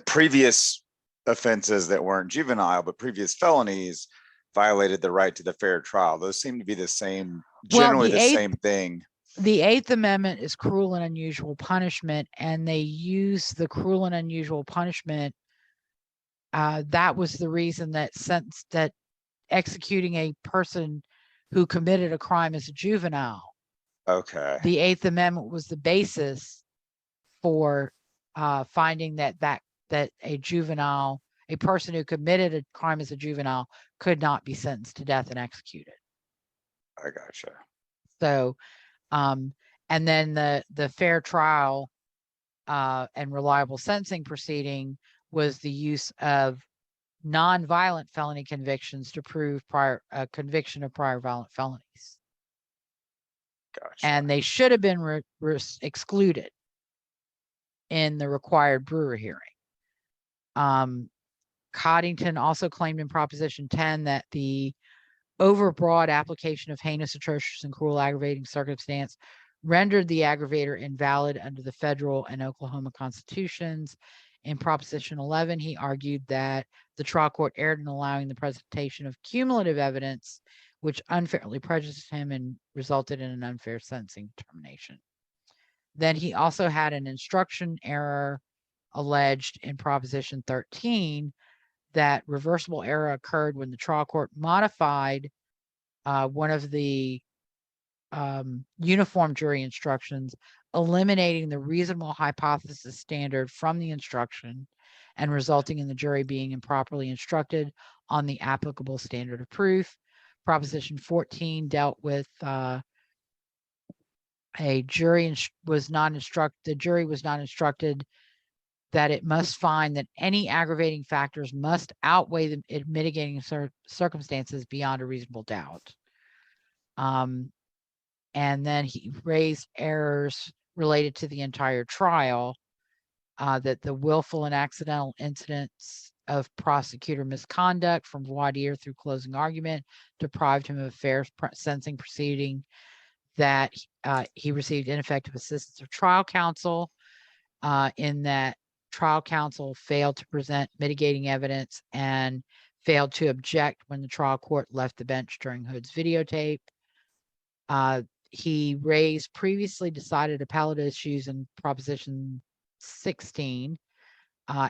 previous offenses that weren't juvenile, but previous felonies violated the right to the fair trial? Those seem to be the same, generally the same thing. The 8th Amendment is cruel and unusual punishment, and they use the cruel and unusual punishment. That was the reason that executing a person who committed a crime as a juvenile. Okay. The 8th Amendment was the basis for finding that a person who committed a crime as a juvenile could not be sentenced to death and executed. I gotcha. So, and then the fair trial and reliable sentencing proceeding was the use of non-violent felony convictions to prove conviction of prior violent felonies. Gotcha. And they should have been excluded in the required Brewer hearing. Coddington also claimed in Proposition 10 that the overbroad application of heinous, atrocious, and cruel aggravating circumstance rendered the aggravator invalid under the federal and Oklahoma constitutions. In Proposition 11, he argued that the trial court erred in allowing the presentation of cumulative evidence, which unfairly prejudiced him and resulted in an unfair sentencing determination. Then he also had an instruction error alleged in Proposition 13 that reversible error occurred when the trial court modified one of the uniform jury instructions, eliminating the reasonable hypothesis standard from the instruction and resulting in the jury being improperly instructed on the applicable standard of proof. Proposition 14 dealt with the jury was not instructed that it must find that any aggravating factors must outweigh the mitigating circumstances beyond a reasonable doubt. And then he raised errors related to the entire trial, that the willful and accidental incidents of prosecutor misconduct from voir dire through closing argument deprived him of a fair sentencing proceeding, that he received ineffective assistance of trial counsel in that trial counsel failed to present mitigating evidence and failed to object when the trial court left the bench during Hood's videotape. He raised previously decided appellate issues in Proposition 16,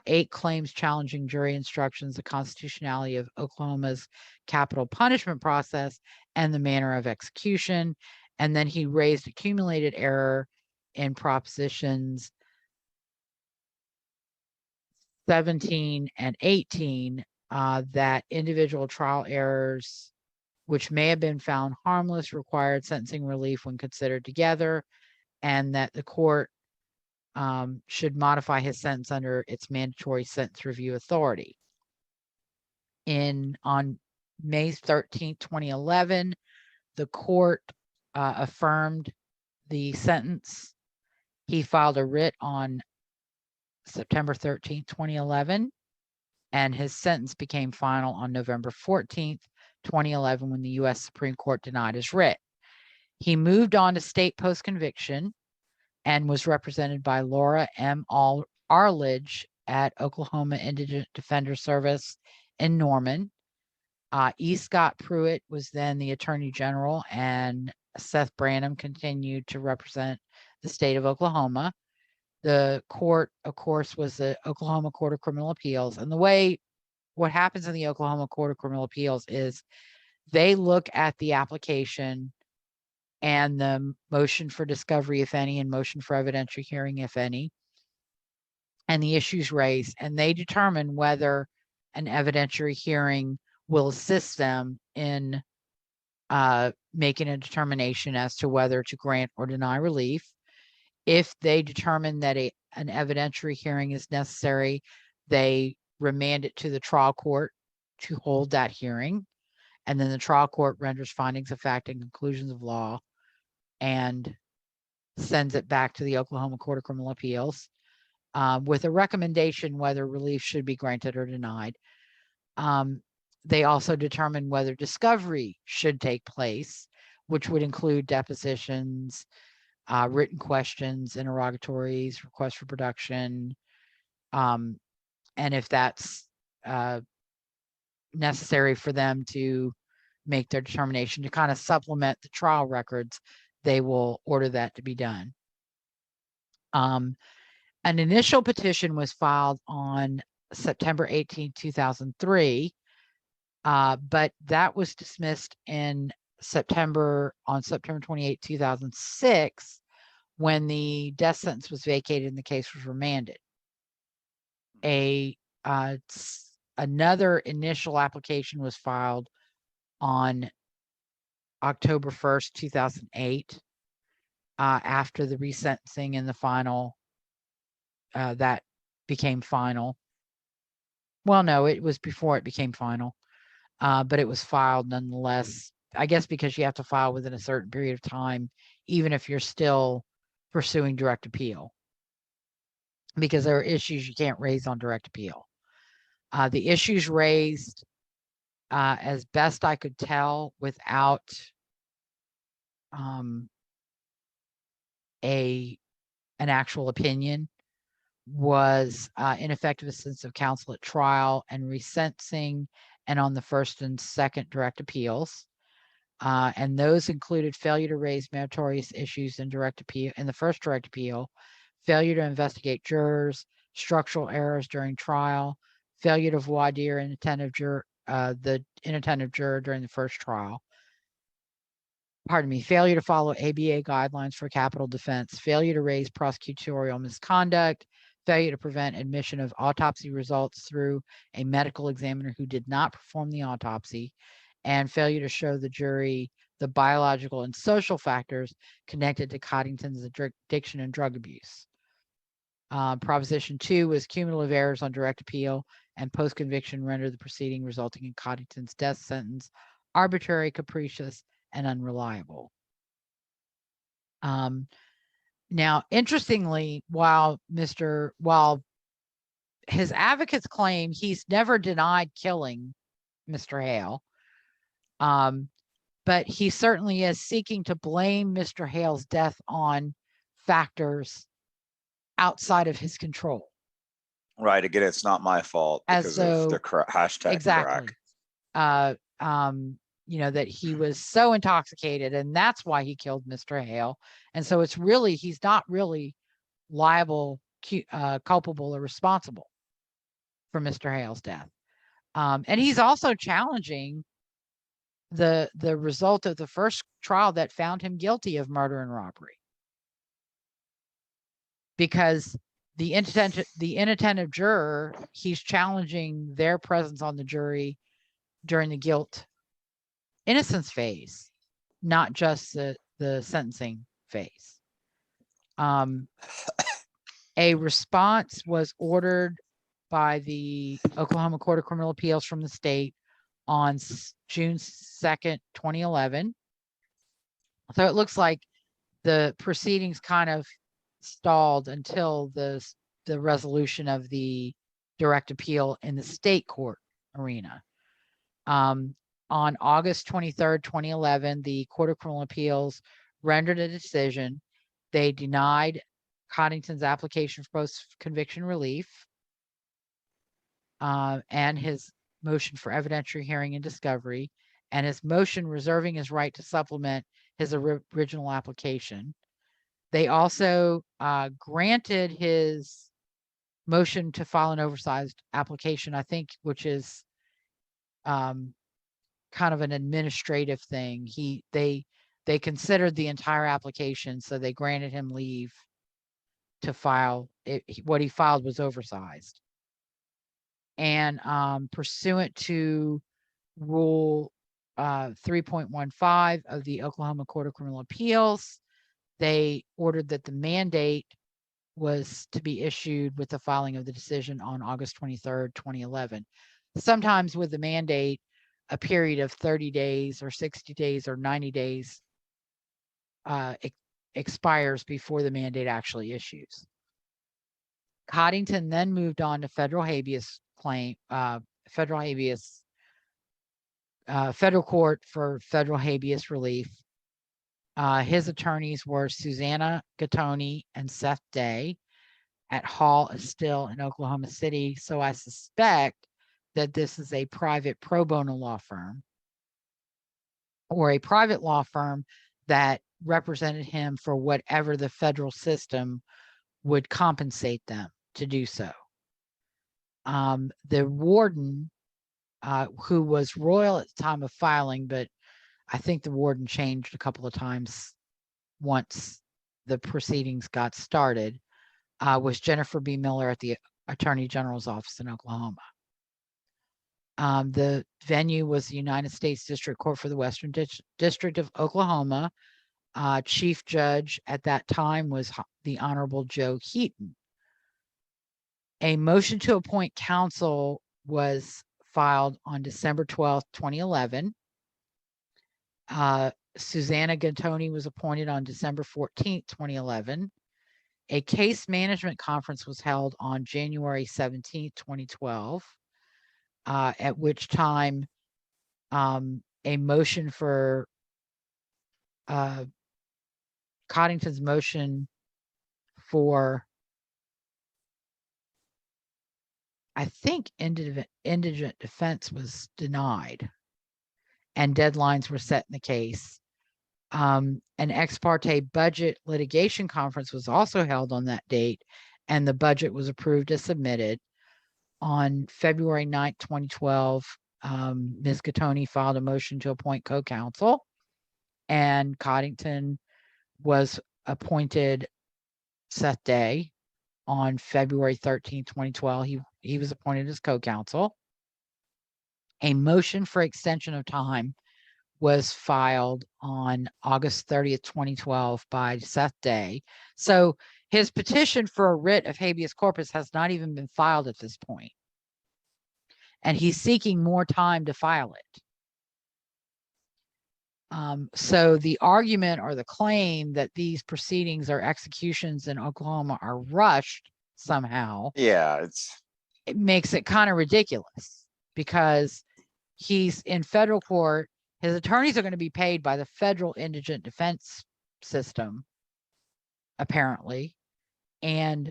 8 claims challenging jury instructions, the constitutionality of Oklahoma's capital punishment process, and the manner of execution. And then he raised accumulated error in Propositions 17 and 18, that individual trial errors which may have been found harmless required sentencing relief when considered together, and that the court should modify his sentence under its mandatory sentence review authority. On May 13, 2011, the court affirmed the sentence. He filed a writ on September 13, 2011, and his sentence became final on November 14th, 2011, when the U.S. Supreme Court denied his writ. He moved on to state post-conviction and was represented by Laura M. Arledge at Oklahoma Indigent Defender Service in Norman. E. Scott Pruitt was then the Attorney General, and Seth Branham continued to represent the state of Oklahoma. The court, of course, was the Oklahoma Court of Criminal Appeals. And what happens in the Oklahoma Court of Criminal Appeals is they look at the application and the motion for discovery, if any, and motion for evidentiary hearing, if any, and the issues raised, and they determine whether an evidentiary hearing will assist them in making a determination as to whether to grant or deny relief. If they determine that an evidentiary hearing is necessary, they remand it to the trial court to hold that hearing, and then the trial court renders findings of fact and conclusions of law and sends it back to the Oklahoma Court of Criminal Appeals with a recommendation whether relief should be granted or denied. They also determine whether discovery should take place, which would include depositions, written questions, interrogatories, requests for production, and if that's necessary for them to make their determination to kind of supplement the trial records, they will order that to be done. An initial petition was filed on September 18, 2003, but that was dismissed on September 28, 2006, when the death sentence was vacated and the case was remanded. Another initial application was filed on October 1st, 2008, after the resentencing and the final, that became final. Well, no, it was before it became final, but it was filed nonetheless, I guess because you have to file within a certain period of time, even if you're still pursuing direct appeal, because there are issues you can't raise on direct appeal. The issues raised, as best I could tell without an actual opinion, was ineffective assistance of counsel at trial and resentencing, and on the first and second direct appeals. And those included failure to raise meritorious issues in the first direct appeal, failure to investigate jurors, structural errors during trial, failure to voir dire the inattentive juror during the first trial. Failure to follow ABA guidelines for capital defense, failure to raise prosecutorial misconduct, failure to prevent admission of autopsy results through a medical examiner who did not perform the autopsy, and failure to show the jury the biological and social factors connected to Coddington's addiction and drug abuse. Proposition 2 was cumulative errors on direct appeal and post-conviction rendered the proceeding resulting in Coddington's death sentence arbitrary, capricious, and unreliable. Now, interestingly, while his advocates claim he's never denied killing Mr. Hale, but he certainly is seeking to blame Mr. Hale's death on factors outside of his control. Right. Again, it's not my fault because of the hashtag exactly. crack. That he was so intoxicated and that's why he killed Mr. Hale. And so he's not really liable, culpable, or responsible for Mr. Hale's death. And he's also challenging the result of the first trial that found him guilty of murder and robbery, because the inattentive juror, he's challenging their presence on the jury during the guilt innocence phase, not just the sentencing phase. A response was ordered by the Oklahoma Court of Criminal Appeals from the state on June 2nd, 2011. So it looks like the proceedings kind of stalled until the resolution of the direct appeal in the state court arena. On August 23rd, 2011, the Court of Criminal Appeals rendered a decision. They denied Coddington's application for post-conviction relief and his motion for evidentiary hearing and discovery, and his motion reserving his right to supplement his original application. They also granted his motion to file an oversized application, I think, which is kind of an administrative thing. They considered the entire application, so they granted him leave to file it. What he filed was oversized. And pursuant to Rule 3.15 of the Oklahoma Court of Criminal Appeals, they ordered that the mandate was to be issued with the filing of the decision on August 23rd, 2011. Sometimes with the mandate, a period of 30 days or 60 days or 90 days expires before the mandate actually issues. Coddington then moved on to federal habeas claim, federal court for federal habeas relief. His attorneys were Susanna Gattoni and Seth Day at Hall Estill in Oklahoma City. So I suspect that this is a private pro bono law firm or a private law firm that represented him for whatever the federal system would compensate them to do so. The warden, who was royal at the time of filing, but I think the warden changed a couple of times once the proceedings got started, was Jennifer B. Miller at the Attorney General's office in Oklahoma. The venue was the United States District Court for the Western District of Oklahoma. Chief judge at that time was the Honorable Joe Heaton. A motion to appoint counsel was filed on December 12th, 2011. Susanna Gattoni was appointed on December 14th, 2011. A case management conference was held on January 17th, 2012, at which time a motion for Coddington's motion for, I think, indigent defense was denied, and deadlines were set in the case. An ex parte budget litigation conference was also held on that date, and the budget was approved as submitted. On February 9th, 2012, Ms. Gattoni filed a motion to appoint co-counsel, and Coddington was appointed Seth Day on February 13th, 2012. He was appointed as co-counsel. A motion for extension of time was filed on August 30th, 2012 by Seth Day. So his petition for a writ of habeas corpus has not even been filed at this point. And he's seeking more time to file it. So the argument or the claim that these proceedings or executions in Oklahoma are rushed somehow, Yeah, it makes it kind of ridiculous, because he's in federal court. His attorneys are going to be paid by the federal indigent defense system, apparently, and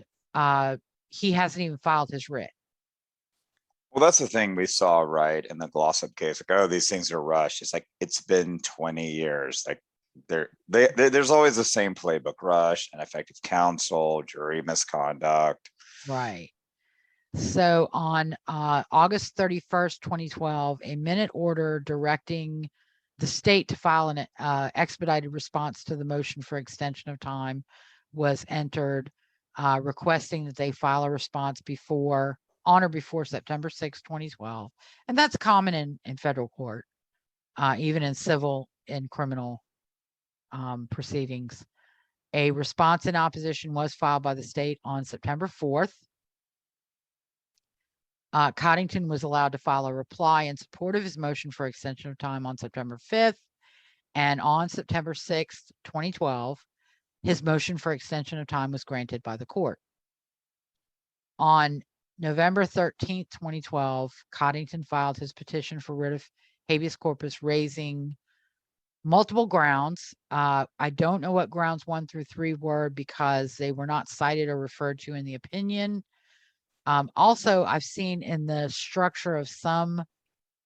he hasn't even filed his writ. well, that's the thing we saw, right, in the Glossop case. Like, oh, these things are rushed. It's like, it's been 20 years. Like, there's always the same playbook: rush, ineffective counsel, jury misconduct. Right. So on August 31st, 2012, a minute order directing the state to file an expedited response to the motion for extension of time was entered, requesting that they file a response on or before September 6, 2012. And that's common in federal court, even in civil and criminal proceedings. A response in opposition was filed by the state on September 4th. Coddington was allowed to file a reply in support of his motion for extension of time on September 5th. And on September 6th, 2012, his motion for extension of time was granted by the court. On November 13th, 2012, Coddington filed his petition for writ of habeas corpus, raising multiple grounds. I don't know what grounds 1 through 3 were because they were not cited or referred to in the opinion. Also, I've seen in the structure of some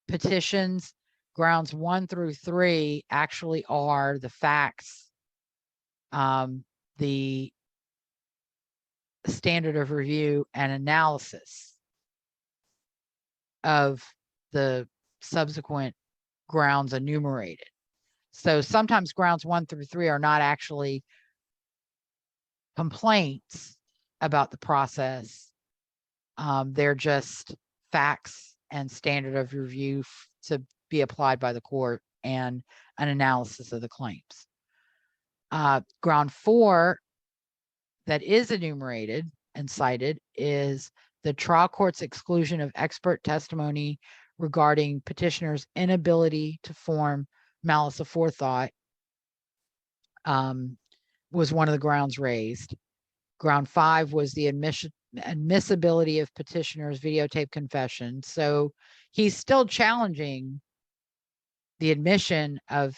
petitions, grounds 1 through 3 actually are the facts, the standard of review and analysis of the subsequent grounds enumerated. So sometimes grounds 1 through 3 are not actually complaints about the process. They're just facts and standard of review to be applied by the court and an analysis of the claims. Ground 4 that is enumerated and cited is the trial court's exclusion of expert testimony regarding petitioner's inability to form malice aforethought, was one of the grounds raised. Ground 5 was the admissibility of petitioner's videotape confession. So he's still challenging the admission of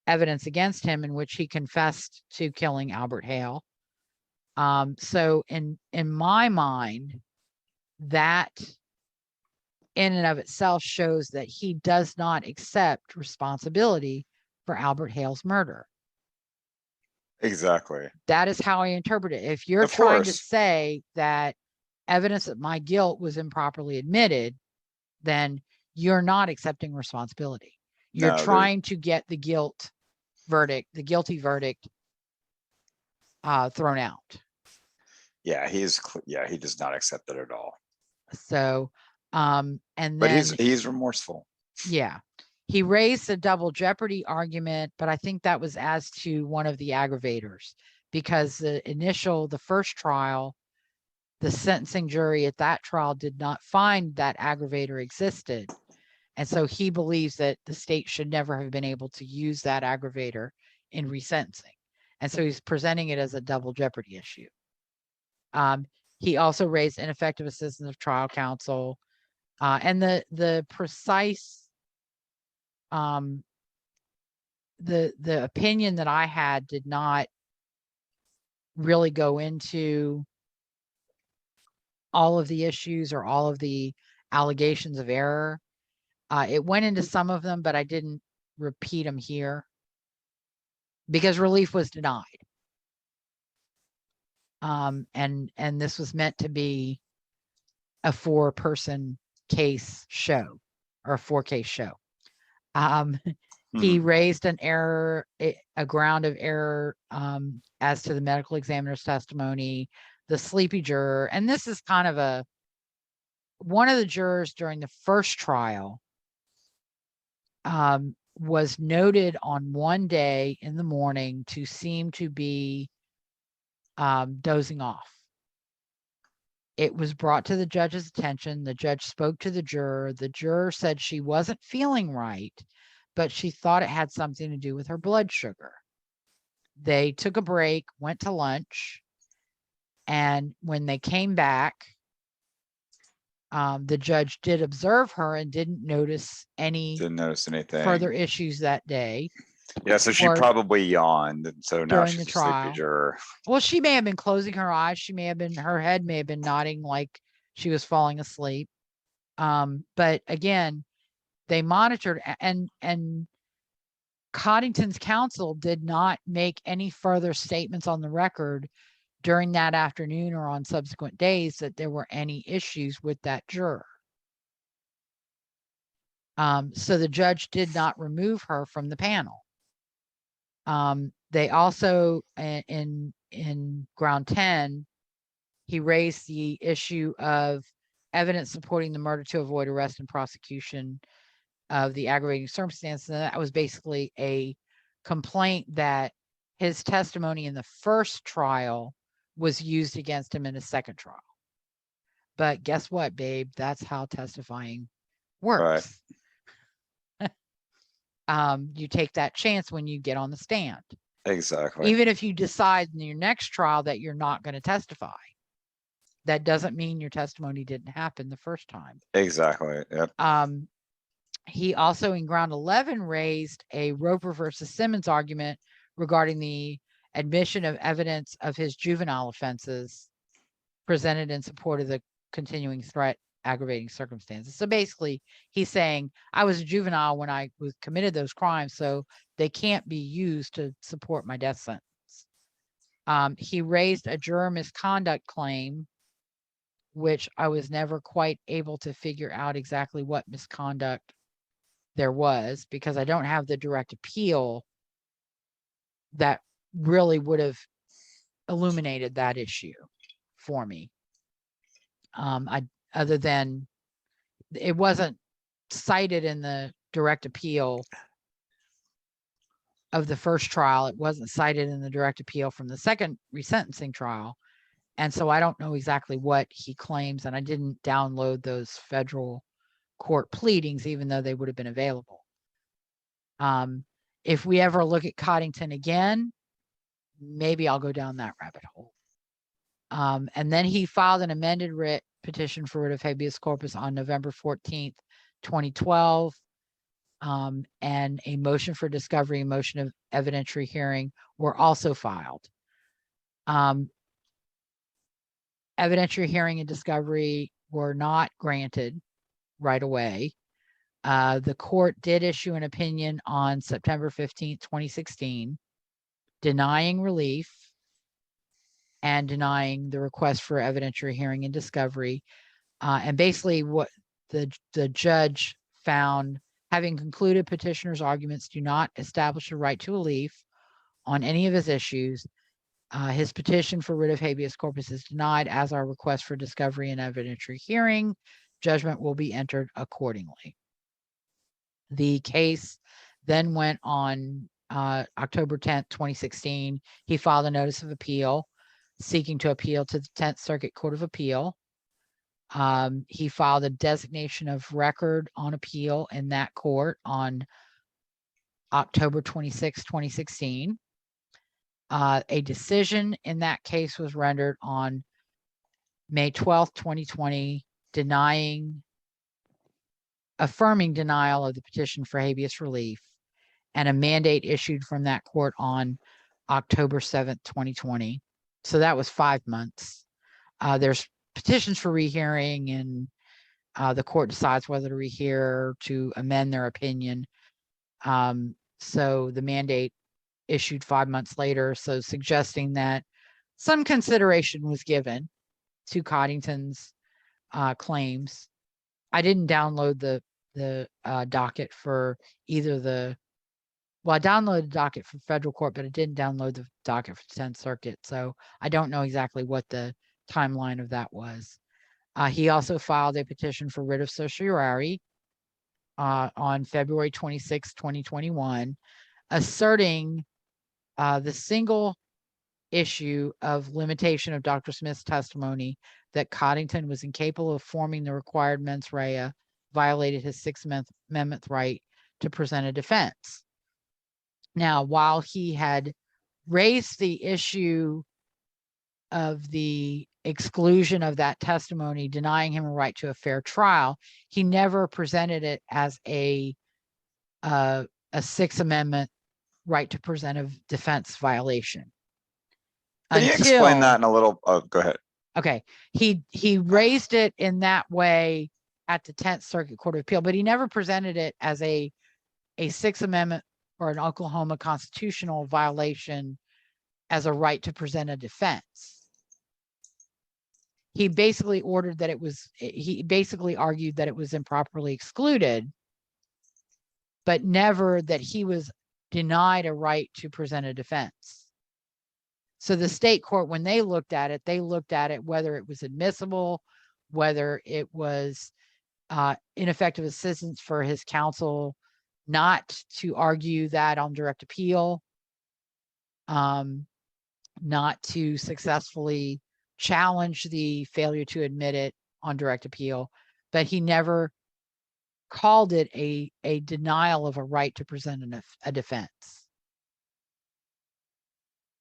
evidence against him in which he confessed to killing Albert Hale. So in my mind, that in and of itself shows that he does not accept responsibility for Albert Hale's murder. Exactly. That is how I interpret it. If you're trying to say that evidence of my guilt was improperly admitted, then you're not accepting responsibility. You're trying to get the guilty verdict thrown out. Yeah, he does not accept it at all. So, and then, but he's remorseful. Yeah, he raised a double jeopardy argument, but I think that was as to one of the aggravators, because the first trial, the sentencing jury at that trial did not find that aggravator existed. And so he believes that the state should never have been able to use that aggravator in resentencing. And so he's presenting it as a double jeopardy issue. He also raised ineffective assistance of trial counsel. And the precise, the opinion that I had did not really go into all of the issues or all of the allegations of error. It went into some of them, but I didn't repeat them here because relief was denied. And this was meant to be a 4-person case show or a 4-case show. He raised an error, a ground of error, as to the medical examiner's testimony, the sleepy juror. And this is kind of one of the jurors during the first trial, was noted on one day in the morning to seem to be dozing off. It was brought to the judge's attention. The judge spoke to the juror. The juror said she wasn't feeling right, but she thought it had something to do with her blood sugar. They took a break, went to lunch, and when they came back, the judge did observe her and didn't notice anything further issues that day. Yeah, so she probably yawned, and so now she's a sleepy juror. Well, she may have been closing her eyes. Her head may have been nodding like she was falling asleep. But again, they monitored, and Coddington's counsel did not make any further statements on the record during that afternoon or on subsequent days that there were any issues with that juror. So the judge did not remove her from the panel. They also, in ground 10, he raised the issue of evidence supporting the murder to avoid arrest and prosecution of the aggravating circumstances. And that was basically a complaint that his testimony in the first trial was used against him in a second trial. But guess what, babe? That's how testifying works. You take that chance when you get on the stand. Exactly. Even if you decide in your next trial that you're not going to testify, that doesn't mean your testimony didn't happen the first time. Exactly. Yep. He also in ground 11 raised a Roper versus Simmons argument regarding the admission of evidence of his juvenile offenses presented in support of the continuing threat aggravating circumstances. So basically he's saying I was a juvenile when I committed those crimes, so they can't be used to support my death sentence. He raised a juror misconduct claim, which I was never quite able to figure out exactly what misconduct there was, because I don't have the direct appeal that really would have illuminated that issue for me. Other than it wasn't cited in the direct appeal of the first trial, it wasn't cited in the direct appeal from the second resentencing trial. And so I don't know exactly what he claims, and I didn't download those federal court pleadings, even though they would have been available. If we ever look at Coddington again, maybe I'll go down that rabbit hole. And then he filed an amended writ petition for writ of habeas corpus on November 14th, 2012. And a motion for discovery and motion of evidentiary hearing were also filed. Evidentiary hearing and discovery were not granted right away. The court did issue an opinion on September 15th, 2016, denying relief and denying the request for evidentiary hearing and discovery. And basically what the judge found, having concluded petitioner's arguments do not establish a right to relief on any of his issues, his petition for writ of habeas corpus is denied, as our request for discovery and evidentiary hearing. Judgment will be entered accordingly. The case then went on October 10th, 2016. He filed a notice of appeal seeking to appeal to the 10th Circuit Court of Appeal. He filed a designation of record on appeal in that court on October 26, 2016. A decision in that case was rendered on May 12th, 2020, affirming denial of the petition for habeas relief, and a mandate issued from that court on October 7th, 2020. So that was 5 months. There's petitions for rehearing, and the court decides whether to rehear or to amend their opinion. So the mandate issued 5 months later, so suggesting that some consideration was given to Coddington's claims. I didn't download the docket for either I downloaded the docket for federal court, but I didn't download the docket for 10th Circuit. So I don't know exactly what the timeline of that was. He also filed a petition for writ of certiorari on February 26, 2021, asserting the single issue of limitation of Dr. Smith's testimony that Coddington was incapable of forming the required mens rea, violated his Sixth Amendment right to present a defense. Now, while he had raised the issue of the exclusion of that testimony, denying him a right to a fair trial, he never presented it as a Sixth Amendment right to present a defense violation. Can you explain that in a little? Oh, go ahead. Okay, he raised it in that way at the 10th Circuit Court of Appeal, but he never presented it as a Sixth Amendment or an Oklahoma constitutional violation as a right to present a defense. He basically argued that it was improperly excluded, but never that he was denied a right to present a defense. So the state court, when they looked at it whether it was admissible, whether it was ineffective assistance for his counsel not to argue that on direct appeal. not to successfully challenge the failure to admit it on direct appeal, but he never called it a denial of a right to present a defense.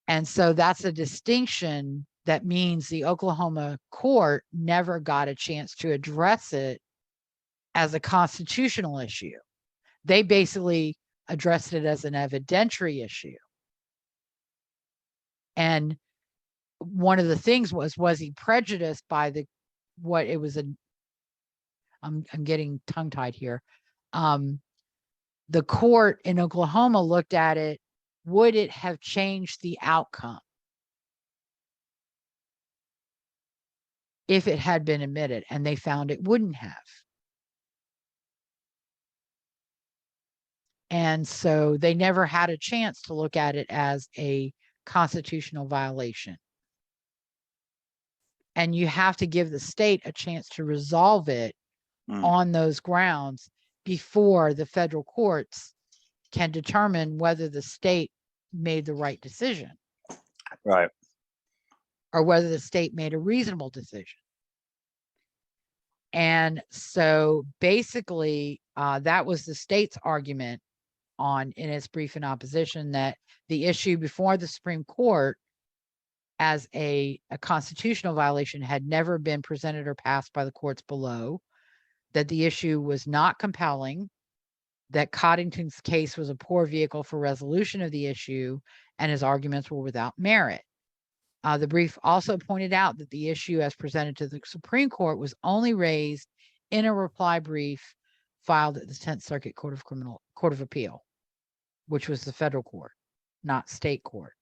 And so that's a distinction that means the Oklahoma court never got a chance to address it as a constitutional issue. They basically addressed it as an evidentiary issue. And one of the things was he prejudiced by I'm getting tongue-tied here. The court in Oklahoma looked at it, would it have changed the outcome if it had been admitted? And they found it wouldn't have. And so they never had a chance to look at it as a constitutional violation. And you have to give the state a chance to resolve it on those grounds before the federal courts can determine whether the state made the right decision. Right. Or whether the state made a reasonable decision. And so basically, that was the state's argument in its brief in opposition, that the issue before the Supreme Court as a constitutional violation had never been presented or passed by the courts below, that the issue was not compelling, that Coddington's case was a poor vehicle for resolution of the issue, and his arguments were without merit. The brief also pointed out that the issue as presented to the Supreme Court was only raised in a reply brief filed at the 10th Circuit Court of Appeal, which was the federal court, not state court.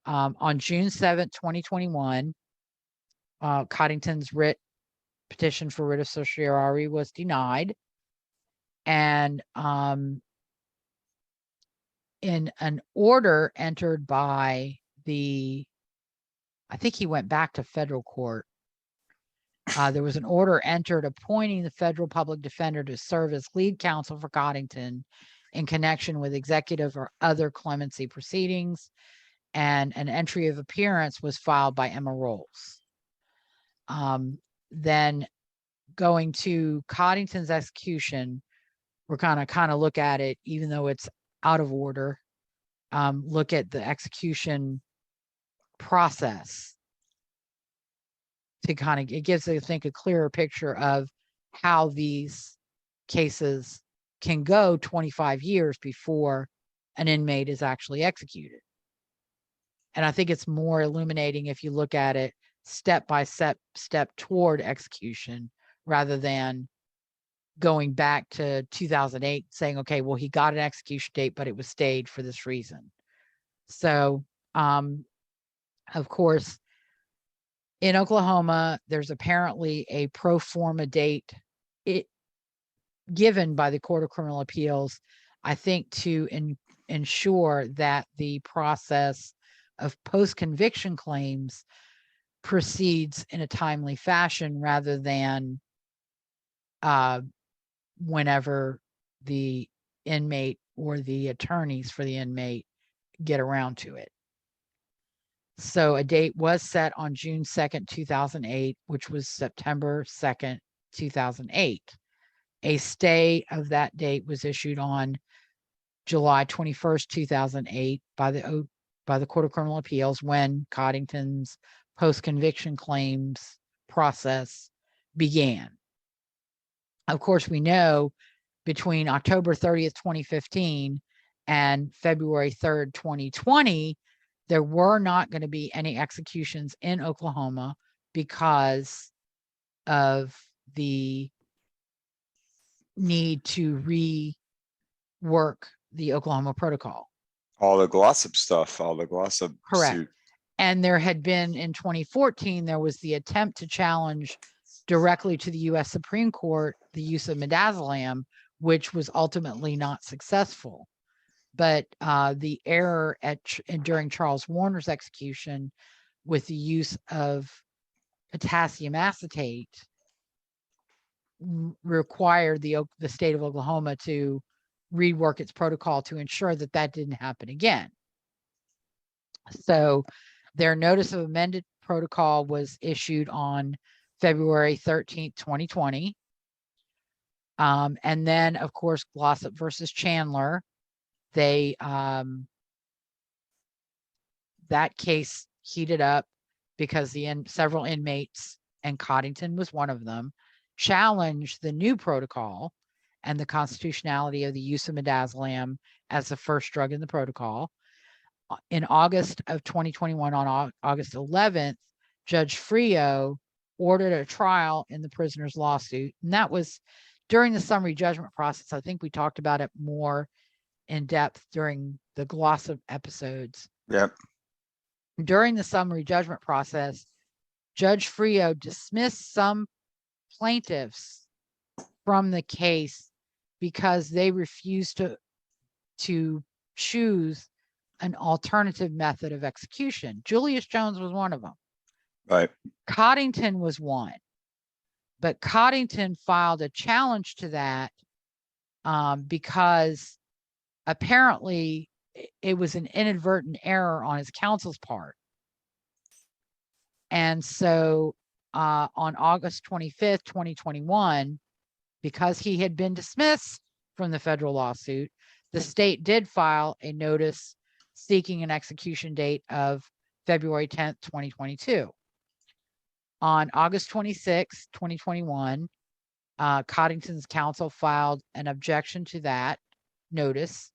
On June 7th, 2021, Coddington's petition for writ of certiorari was denied. And in an order entered by I think he went back to federal court. There was an order entered appointing the federal public defender to serve as lead counsel for Coddington in connection with executive or other clemency proceedings, and an entry of appearance was filed by Emma Rolls. Then going to Coddington's execution, we're kind of look at it, even though it's out of order, look at the execution process to it gives, I think, a clearer picture of how these cases can go 25 years before an inmate is actually executed. And I think it's more illuminating if you look at it step by step toward execution, rather than going back to 2008 saying, okay, well, he got an execution date, but it was stayed for this reason. So, of course, in Oklahoma, there's apparently a pro forma date given by the Court of Criminal Appeals, I think, to ensure that the process of post-conviction claims proceeds in a timely fashion, rather than whenever the inmate or the attorneys for the inmate get around to it. So a date was set on June 2nd, 2008, which was September 2nd, 2008. A stay of that date was issued on July 21st, 2008 by the Court of Criminal Appeals, when Coddington's post-conviction claims process began. Of course, we know between October 30th, 2015 and February 3rd, 2020, there were not going to be any executions in Oklahoma because of the need to rework the Oklahoma protocol. All the Glossop stuff, Correct. suit. And there had been, in 2014, there was the attempt to challenge directly to the U.S. Supreme Court the use of midazolam, which was ultimately not successful. But the error during Charles Warner's execution with the use of potassium acetate required the state of Oklahoma to rework its protocol to ensure that that didn't happen again. So their notice of amended protocol was issued on February 13th, 2020. And then, of course, Glossop versus Chandler, they that case heated up because several inmates, and Coddington was one of them, challenged the new protocol and the constitutionality of the use of midazolam as the first drug in the protocol. In August of 2021, on August 11th, Judge Frio ordered a trial in the prisoner's lawsuit. And that was during the summary judgment process. I think we talked about it more in depth during the Glossop episodes. Yep. During the summary judgment process, Judge Frio dismissed some plaintiffs from the case because they refused to choose an alternative method of execution. Julius Jones was one of them. Right. Coddington was one. But Coddington filed a challenge to that because apparently it was an inadvertent error on his counsel's part. And so on August 25th, 2021, because he had been dismissed from the federal lawsuit, the state did file a notice seeking an execution date of February 10th, 2022. On August 26, 2021, Coddington's counsel filed an objection to that notice,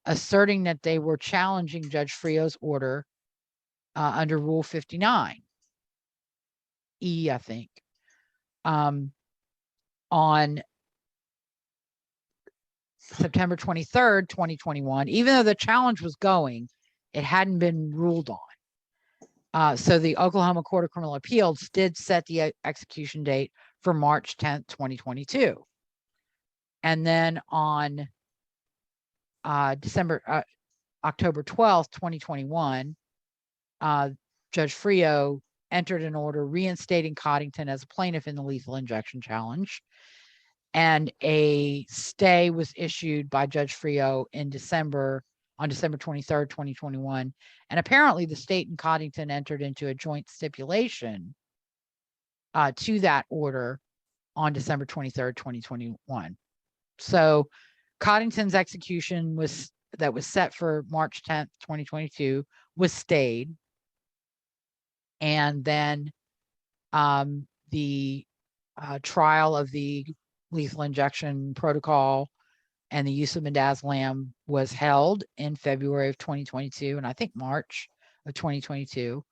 asserting that they were challenging Judge Frio's order under Rule 59. I think. On September 23rd, 2021, even though the challenge was going, it hadn't been ruled on. So the Oklahoma Court of Criminal Appeals did set the execution date for March 10th, 2022. And then on October 12th, 2021, Judge Frio entered an order reinstating Coddington as a plaintiff in the lethal injection challenge. And a stay was issued by Judge Frio on December 23rd, 2021. And apparently the state and Coddington entered into a joint stipulation to that order on December 23rd, 2021. So Coddington's execution that was set for March 10th, 2022 was stayed. And then the trial of the lethal injection protocol and the use of midazolam was held in February of 2022, and I think March of 2022.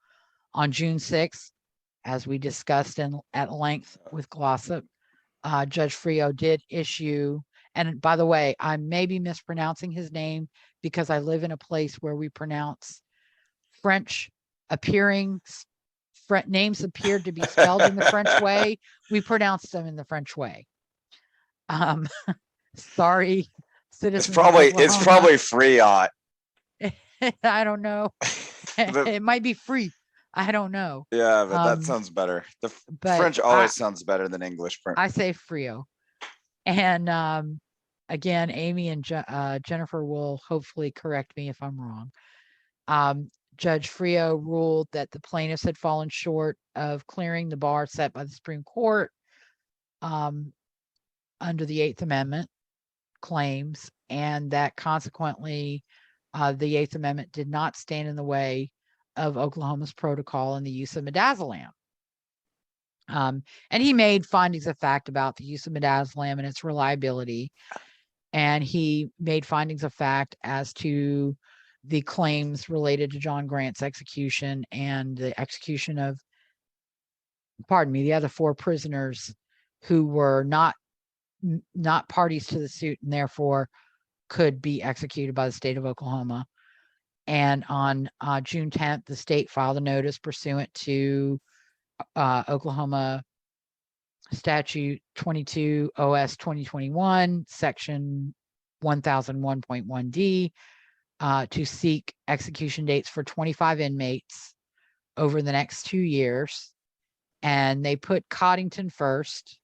On June 6th, as we discussed at length with Glossop, Judge Frio did issue, and by the way, I may be mispronouncing his name because I live in a place where we pronounce French appearing names appeared to be spelled in the French way. We pronounced them in the French way. Sorry, citizens. It's probably Friot. I don't know. It might be free. I don't know. Yeah, but that sounds better. The French always sounds better than English. I say Frio. And again, Amy and Jennifer will hopefully correct me if I'm wrong. Judge Frio ruled that the plaintiffs had fallen short of clearing the bar set by the Supreme Court under the Eighth Amendment claims, and that consequently the Eighth Amendment did not stand in the way of Oklahoma's protocol and the use of midazolam. And he made findings of fact about the use of midazolam and its reliability. And he made findings of fact as to the claims related to John Grant's execution and the execution of, the other 4 prisoners who were not parties to the suit and therefore could be executed by the state of Oklahoma. And on June 10th, the state filed a notice pursuant to Oklahoma Statute 22 OS 2021, Section 1001.1D, to seek execution dates for 25 inmates over the next 2 years. And they put Coddington first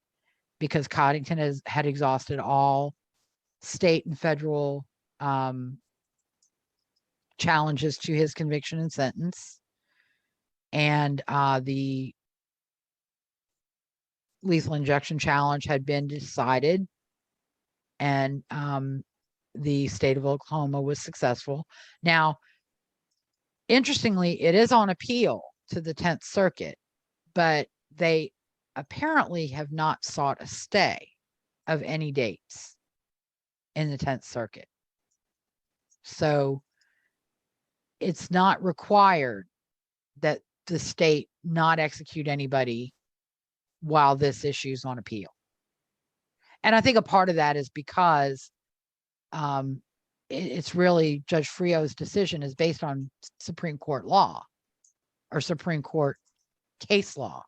because Coddington had exhausted all state and federal challenges to his conviction and sentence. And the lethal injection challenge had been decided, and the state of Oklahoma was successful. Now, interestingly, it is on appeal to the 10th Circuit, but they apparently have not sought a stay of any dates in the 10th Circuit. So it's not required that the state not execute anybody while this issue's on appeal. And I think a part of that is because it's really Judge Frio's decision is based on Supreme Court law or Supreme Court case law.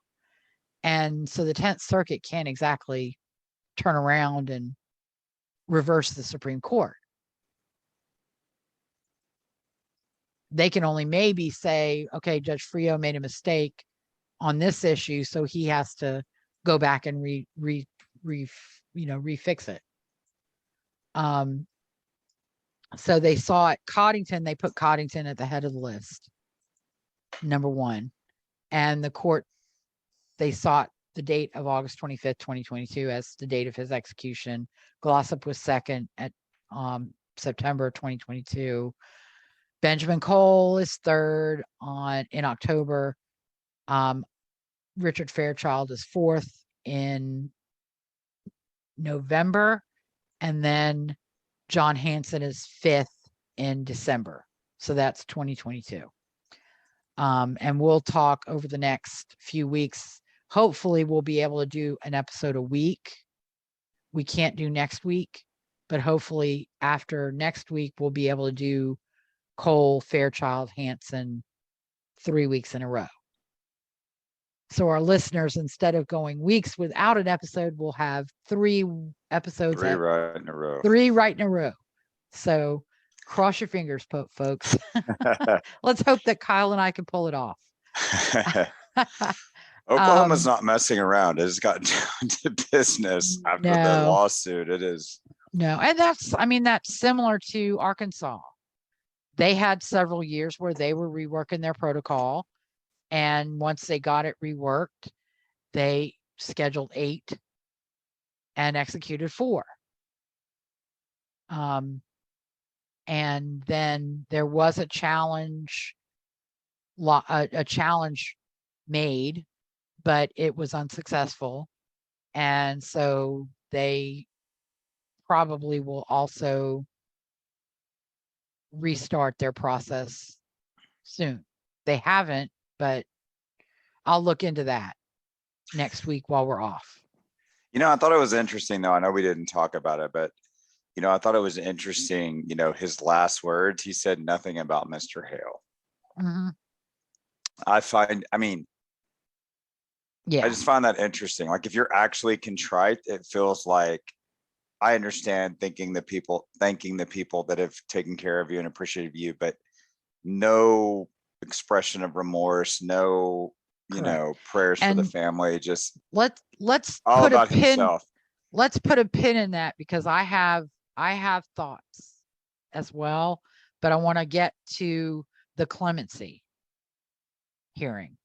And so the 10th Circuit can't exactly turn around and reverse the Supreme Court. They can only maybe say, okay, Judge Frio made a mistake on this issue, so he has to go back and refix it. So they saw it. Coddington, they put Coddington at the head of the list, number one. And the court, they sought the date of August 25th, 2022 as the date of his execution. Glossop was second at September 2022. Benjamin Cole is third in October. Richard Fairchild is fourth in November. And then John Hanson is fifth in December. So that's 2022. And we'll talk over the next few weeks. Hopefully we'll be able to do an episode a week. We can't do next week, but hopefully after next week, we'll be able to do Cole, Fairchild, Hanson 3 weeks in a row. So our listeners, instead of going weeks without an episode, will have 3 episodes. 3 right in a row. 3 right in a row. So cross your fingers, folks. Let's hope that Kyle and I can pull it off. Oklahoma's not messing around. It's got down to business after the lawsuit. It is. No, and that's similar to Arkansas. They had several years where they were reworking their protocol. And once they got it reworked, they scheduled 8 and executed 4. And then there was a challenge made, but it was unsuccessful. And so they probably will also restart their process soon. They haven't, but I'll look into that next week while we're off. I thought it was interesting, though. I know we didn't talk about it, but, I thought it was interesting, his last words, he said nothing about Mr. Hale. Mm-hmm. I Yeah. just find that interesting. Like, if you're actually contrite, it feels like I understand thanking the people that have taken care of you and appreciated you, but no expression of remorse, no, prayers for the family. Just let's all put about a pin. himself. Let's put a pin in that, because I have thoughts as well, but I want to get to the clemency hearing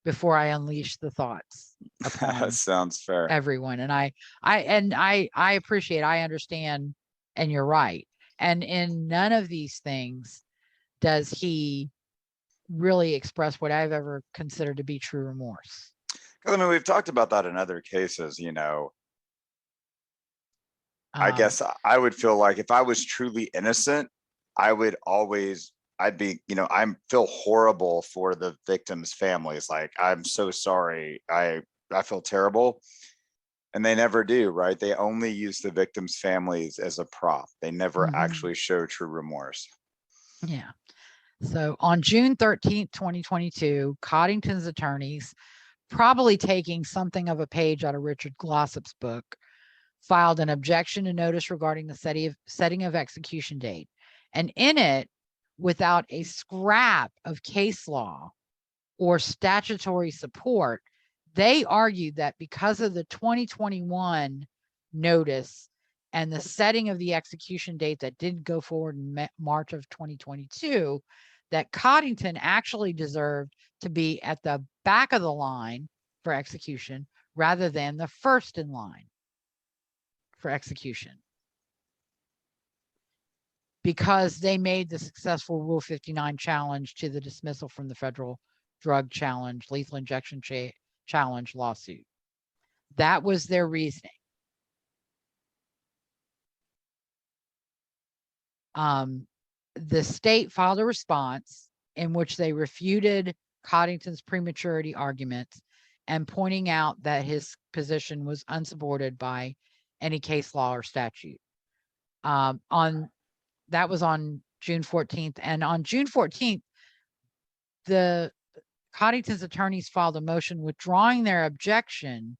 before I unleash the thoughts upon That sounds fair. everyone. And I appreciate, I understand, and you're right. And in none of these things does he really express what I've ever considered to be true remorse. We've talked about that in other cases, I guess I would feel like if I was truly innocent, I feel horrible for the victims' families. Like, I'm so sorry. I feel terrible. And they never do, right? They only use the victims' families as a prop. They never actually show true remorse. Yeah. So on June 13th, 2022, Coddington's attorneys, probably taking something of a page out of Richard Glossop's book, filed an objection to notice regarding the setting of execution date. And in it, without a scrap of case law or statutory support, they argued that because of the 2021 notice and the setting of the execution date that did go forward in March of 2022, that Coddington actually deserved to be at the back of the line for execution rather than the first in line for execution, because they made the successful Rule 59 challenge to the dismissal from the federal drug challenge, lethal injection challenge lawsuit. That was their reasoning. The state filed a response in which they refuted Coddington's prematurity arguments and pointing out that his position was unsupported by any case law or statute. That was on June 14th. And on June 14th, the Coddington's attorneys filed a motion withdrawing their objection,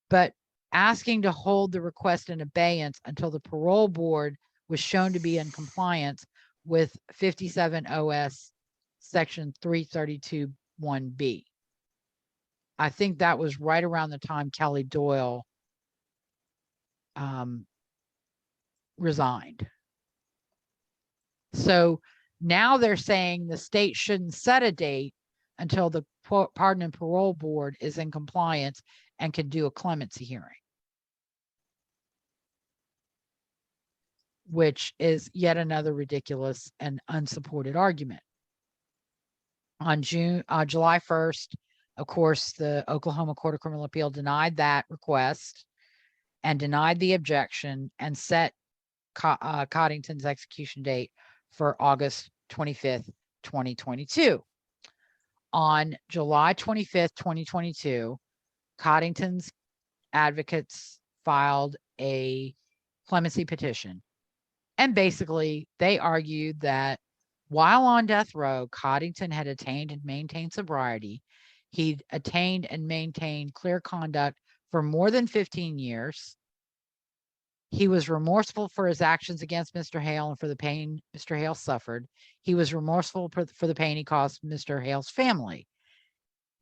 but asking to hold the request in abeyance until the parole board was shown to be in compliance with 57 OS section 332(1)B. I think that was right around the time Kelly Doyle resigned. So now they're saying the state shouldn't set a date until the Pardon and Parole Board is in compliance and can do a clemency hearing, which is yet another ridiculous and unsupported argument. On July 1st, of course, the Oklahoma Court of Criminal Appeal denied that request and denied the objection and set Coddington's execution date for August 25th, 2022. On July 25th, 2022, Coddington's advocates filed a clemency petition. And basically, they argued that while on death row, Coddington had attained and maintained sobriety. He'd attained and maintained clear conduct for more than 15 years. He was remorseful for his actions against Mr. Hale and for the pain Mr. Hale suffered. He was remorseful for the pain he caused Mr. Hale's family.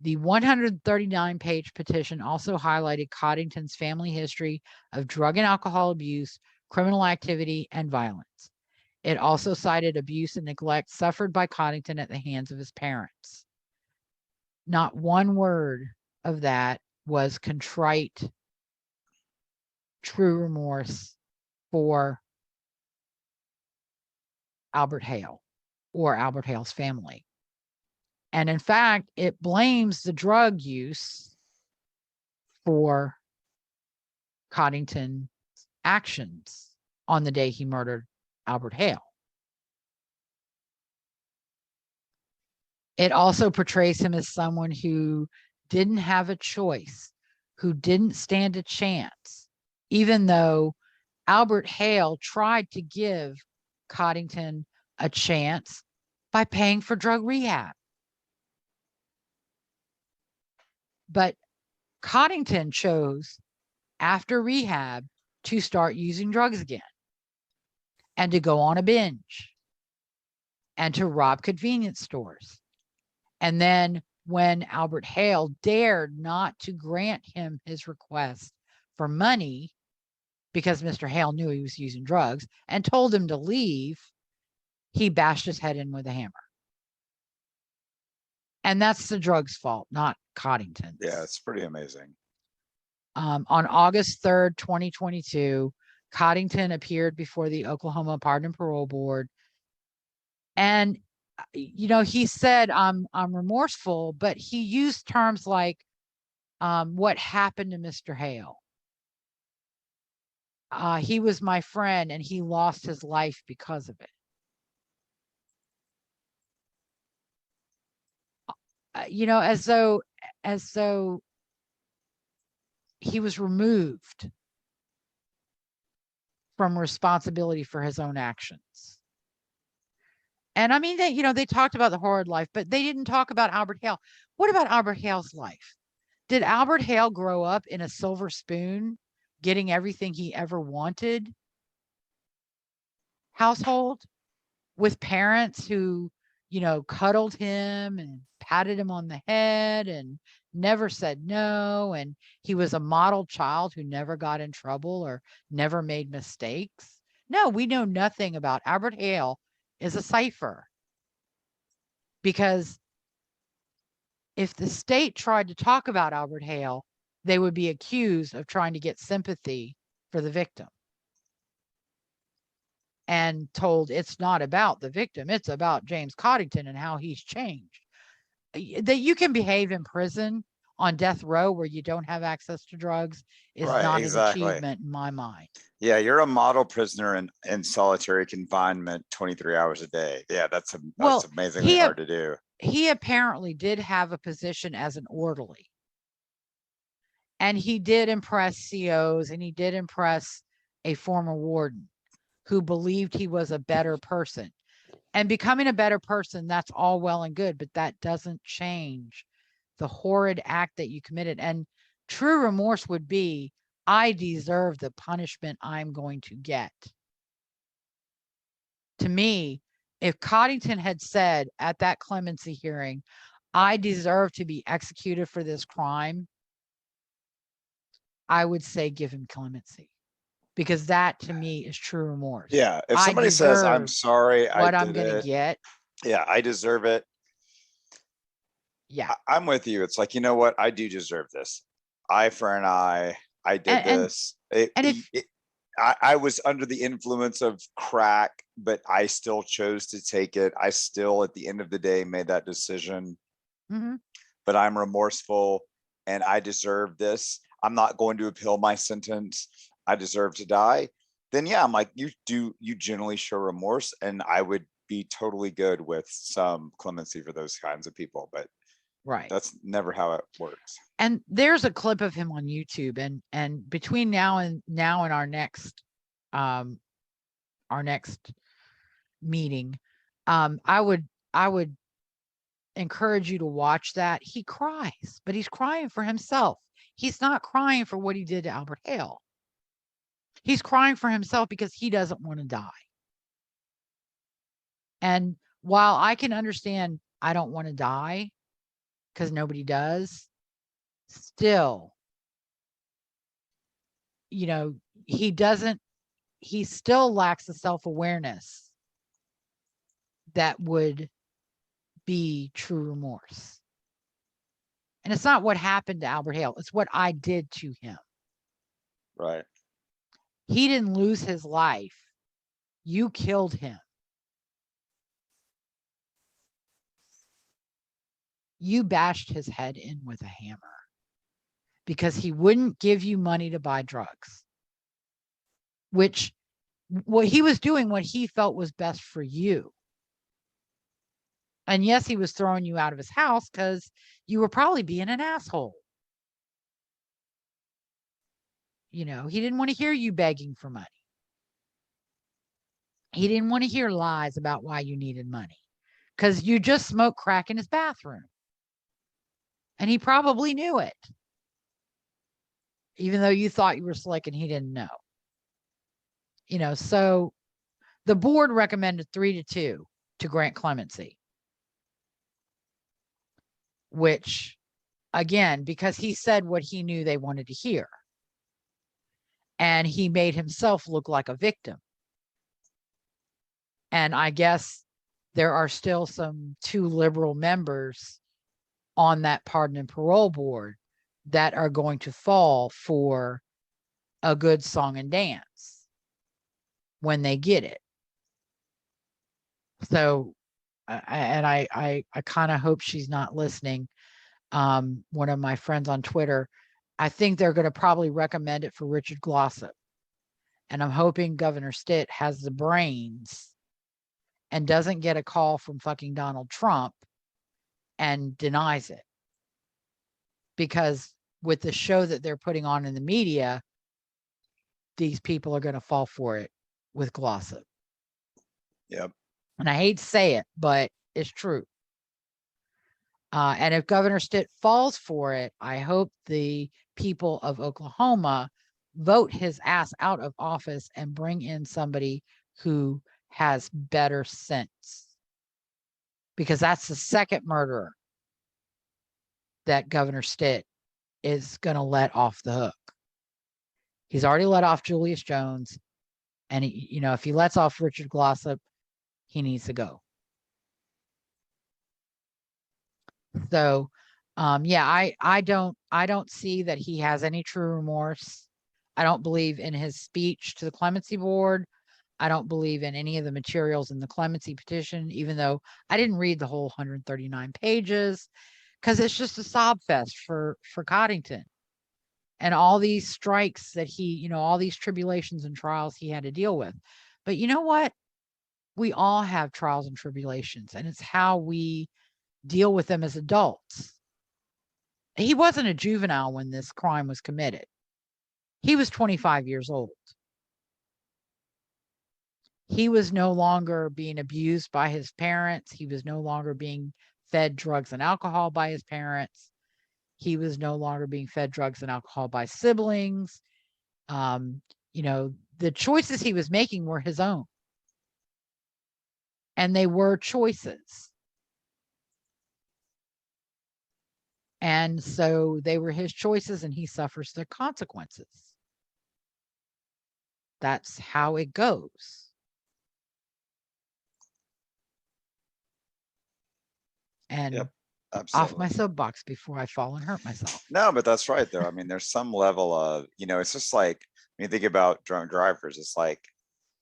The 139-page petition also highlighted Coddington's family history of drug and alcohol abuse, criminal activity, and violence. It also cited abuse and neglect suffered by Coddington at the hands of his parents. Not one word of that was contrite, true remorse for Albert Hale or Albert Hale's family. And in fact, it blames the drug use for Coddington's actions on the day he murdered Albert Hale. It also portrays him as someone who didn't have a choice, who didn't stand a chance, even though Albert Hale tried to give Coddington a chance by paying for drug rehab. But Coddington chose, after rehab, to start using drugs again and to go on a binge and to rob convenience stores. And then when Albert Hale dared not to grant him his request for money because Mr. Hale knew he was using drugs and told him to leave, he bashed his head in with a hammer. And that's the drug's fault, not Coddington's. Yeah, it's pretty amazing. On August 3rd, 2022, Coddington appeared before the Oklahoma Pardon and Parole Board. And, you know, he said, I'm remorseful, but he used terms like what happened to Mr. Hale. He was my friend and he lost his life because of it. You know, as though he was removed from responsibility for his own actions. And I mean, they talked about the horrid life, but they didn't talk about Albert Hale. What about Albert Hale's life? Did Albert Hale grow up in a silver spoon, getting everything he ever wanted household with parents who cuddled him and patted him on the head and never said no. And he was a model child who never got in trouble or never made mistakes. No, we know nothing about Albert Hale is a cipher. Because if the state tried to talk about Albert Hale, they would be accused of trying to get sympathy for the victim. And told it's not about the victim, it's about James Coddington and how he's changed. That you can behave in prison on death row where you don't have access to drugs is Right, not exactly. an achievement in my mind. Yeah, you're a model prisoner in solitary confinement 23 hours a day. Yeah, that's amazingly hard to do. He apparently did have a position as an orderly. And he did impress COs, and he did impress a former warden who believed he was a better person. And becoming a better person, that's all well and good, but that doesn't change the horrid act that you committed. And true remorse would be, I deserve the punishment I'm going to get. To me, if Coddington had said at that clemency hearing, I deserve to be executed for this crime, I would say give him clemency. Because that to me is true remorse. Yeah, if somebody says, I'm sorry, what I'm going to get. Yeah, I deserve it. Yeah, I'm with you. It's like, you know what? I do deserve this. Eye for an eye. I did this. I was under the influence of crack, but I still chose to take it. I still, at the end of the day, made that decision. Mm-hmm. But I'm remorseful and I deserve this. I'm not going to appeal my sentence. I deserve to die. Then yeah, I'm like, you generally show remorse, and I would be totally good with some clemency for those kinds of people, but right, that's never how it works. And there's a clip of him on YouTube, and between now and our next meeting, I would encourage you to watch that. He cries, but he's crying for himself. He's not crying for what he did to Albert Hale. He's crying for himself because he doesn't want to die. And while I can understand I don't want to die, because nobody does, still, he still lacks the self-awareness that would be true remorse. And it's not what happened to Albert Hale, it's what I did to him. Right. He didn't lose his life. You killed him. You bashed his head in with a hammer because he wouldn't give you money to buy drugs, which what he was doing, what he felt was best for you. And yes, he was throwing you out of his house because you were probably being an asshole. He didn't want to hear you begging for money. He didn't want to hear lies about why you needed money because you just smoked crack in his bathroom. And he probably knew it, even though you thought you were slick and he didn't know. So the board recommended 3-2 to grant clemency, which, again, because he said what he knew they wanted to hear. And he made himself look like a victim. And I guess there are still some 2 liberal members on that pardon and parole board that are going to fall for a good song and dance when they get it. So, I kind of hope she's not listening. One of my friends on Twitter, I think they're going to probably recommend it for Richard Glossop. And I'm hoping Governor Stitt has the brains and doesn't get a call from fucking Donald Trump and denies it. Because with the show that they're putting on in the media, these people are going to fall for it with Glossop. Yep. And I hate to say it, but it's true. And if Governor Stitt falls for it, I hope the people of Oklahoma vote his ass out of office and bring in somebody who has better sense. because that's the second murderer that Governor Stitt is going to let off the hook. He's already let off Julius Jones, and he, if he lets off Richard Glossop, he needs to go. So, I don't see that he has any true remorse. I don't believe in his speech to the clemency board. I don't believe in any of the materials in the clemency petition, even though I didn't read the whole 139 pages, because it's just a sob fest for Coddington. And all these strikes that he, all these tribulations and trials he had to deal with. But you know what? We all have trials and tribulations, and it's how we deal with them as adults. He wasn't a juvenile when this crime was committed. He was 25 years old. He was no longer being abused by his parents. He was no longer being fed drugs and alcohol by his parents. He was no longer being fed drugs and alcohol by siblings. The choices he was making were his own. And they were choices. And so they were his choices, and he suffers the consequences. That's how it goes. And Yep, off my soapbox before I fall and hurt myself. No, but that's right though. I mean, there's some level of, it's just like when you think about drunk drivers, it's like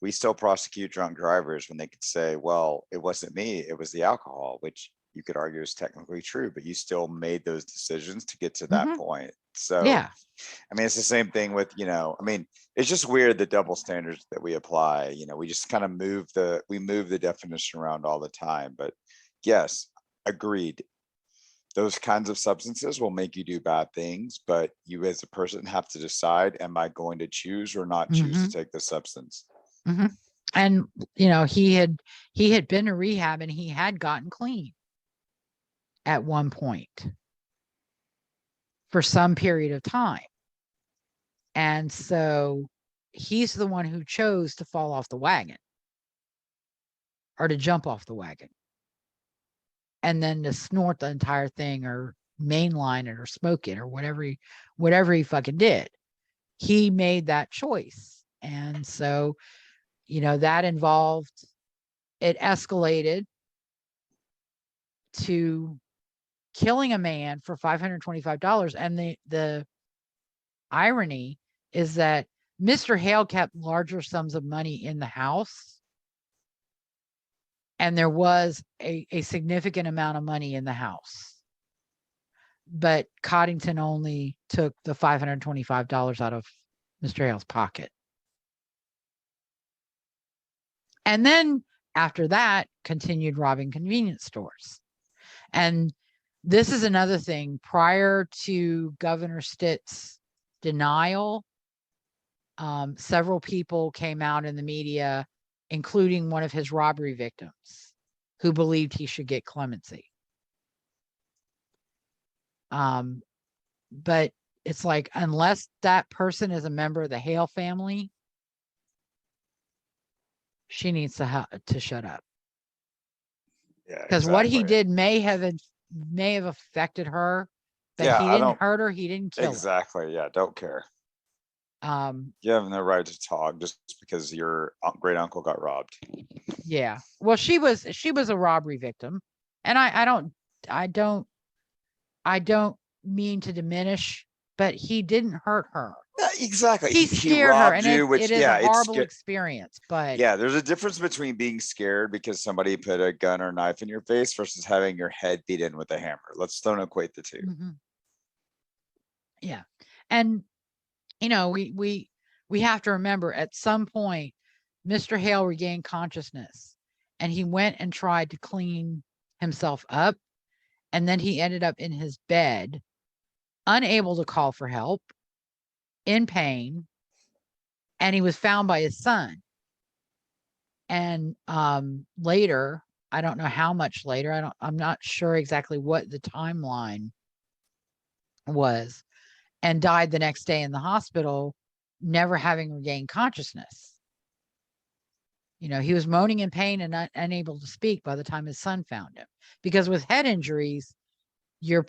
we still prosecute drunk drivers when they could say, well, it wasn't me, it was the alcohol, which you could argue is technically true, but you still made those decisions to get to that point. So yeah, I mean, it's the same thing with, it's just weird, the double standards that we apply. We just kind of move the definition around all the time. But yes, agreed. Those kinds of substances will make you do bad things, but you as a person have to decide, am I going to choose or not choose to take the substance? And, he had been to rehab, and he had gotten clean at one point for some period of time. And so he's the one who chose to fall off the wagon, or to jump off the wagon, and then to snort the entire thing, or mainline it, or smoke it, or whatever he fucking did. He made that choice. And so, that involved, it escalated to killing a man for $525. And the irony is that Mr. Hale kept larger sums of money in the house, and there was a significant amount of money in the house. But Coddington only took the $525 out of Mr. Hale's pocket. And then after that, continued robbing convenience stores. And this is another thing. Prior to Governor Stitt's denial, several people came out in the media, including one of his robbery victims, who believed he should get clemency. But it's like, unless that person is a member of the Hale family, she needs to shut up. Yeah, because what he did may have affected her, but he didn't hurt her. He didn't kill her. Exactly. Yeah, don't care. You have no right to talk just because your great uncle got robbed. Yeah. Well, she was a robbery victim, and I don't mean to diminish, but he didn't hurt her. Yeah, exactly. He scared her, and it is a horrible experience. But yeah, there's a difference between being scared because somebody put a gun or knife in your face versus having your head beat in with a hammer. Let's don't equate the two. Yeah, and we have to remember, at some point, Mr. Hale regained consciousness, and he went and tried to clean himself up, and then he ended up in his bed, unable to call for help, in pain, and he was found by his son. And later, I don't know how much later, I'm not sure exactly what the timeline was, and died the next day in the hospital, never having regained consciousness. He was moaning in pain and unable to speak by the time his son found him. Because with head injuries, your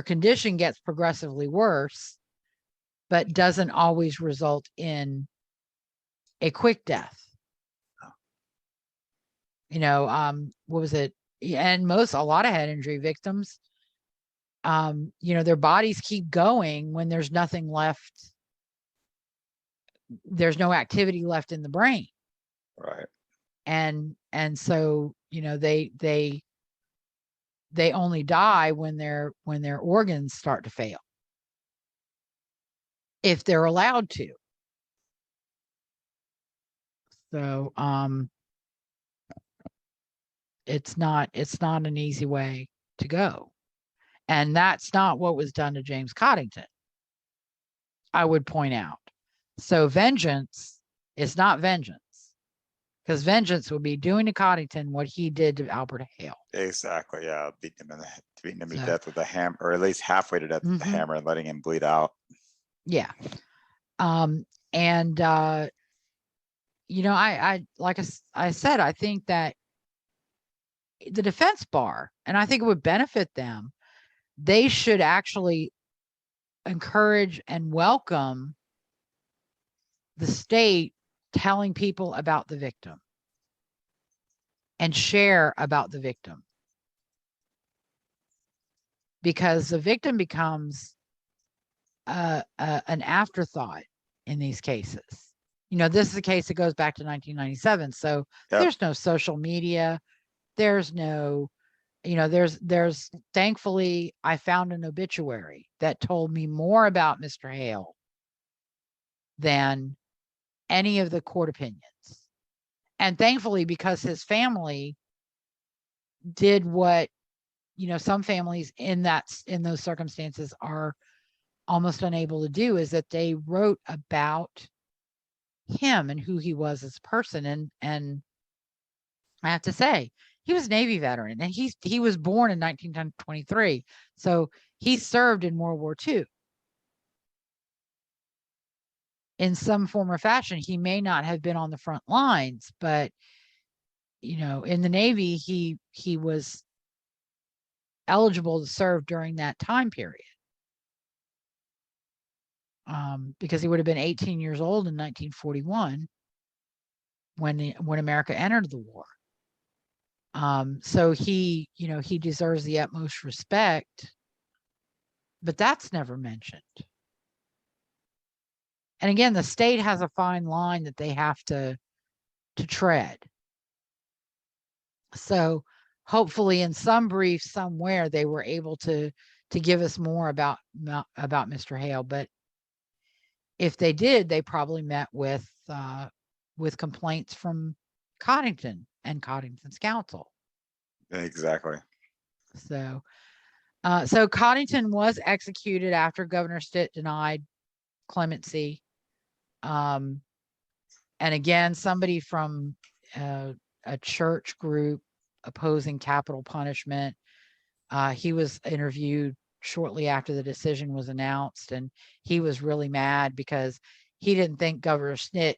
condition gets progressively worse, but doesn't always result in a quick death. What was it? And a lot of head injury victims, their bodies keep going when there's nothing left. There's no activity left in the brain. Right. And so, they only die when their organs start to fail, if they're allowed to. So, it's not an easy way to go. And that's not what was done to James Coddington, I would point out. So vengeance is not vengeance, because vengeance would be doing to Coddington what he did to Albert Hale. Exactly. Yeah. Beating him to death with a hammer, or at least halfway to death with a hammer, and letting him bleed out. Yeah. I like I said, I think that the defense bar, and I think it would benefit them, they should actually encourage and welcome the state telling people about the victim and share about the victim, because the victim becomes an afterthought in these cases. This is a case that goes back to 1997. So There's no social media. There's no, there's thankfully, I found an obituary that told me more about Mr. Hale than any of the court opinions. And thankfully, because his family did what, some families in those circumstances are almost unable to do, is that they wrote about him and who he was as a person. And I have to say, he was a Navy veteran, and he was born in 1923. So he served in World War II. In some form or fashion. He may not have been on the front lines, but in the Navy, he was eligible to serve during that time period. Because he would have been 18 years old in 1941 when America entered the war. So he deserves the utmost respect, but that's never mentioned. And again, the state has a fine line that they have to tread. So hopefully in some brief somewhere, they were able to give us more about Mr. Hale. But if they did, they probably met with complaints from Coddington and Coddington's counsel. Exactly. So Coddington was executed after Governor Stitt denied clemency. And again, somebody from a church group opposing capital punishment. He was interviewed shortly after the decision was announced, and he was really mad because he didn't think Governor Stitt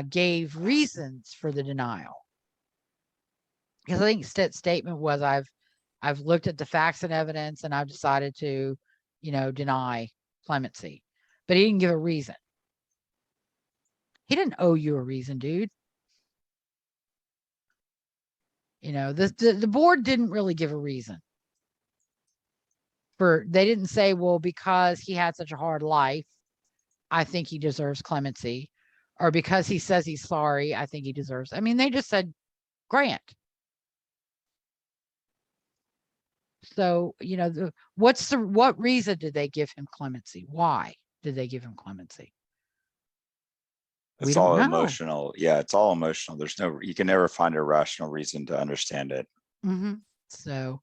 gave reasons for the denial. Because I think Stitt's statement was, I've looked at the facts and evidence, and I've decided to, deny clemency. But he didn't give a reason. He didn't owe you a reason, dude. The board didn't really give a reason. They didn't say, well, because he had such a hard life, I think he deserves clemency. Or because he says he's sorry, I think he deserves. I mean, they just said grant. So, what reason did they give him clemency? Why did they give him clemency? It's all emotional. Yeah, it's all emotional. You can never find a rational reason to understand it. Mm-hmm. So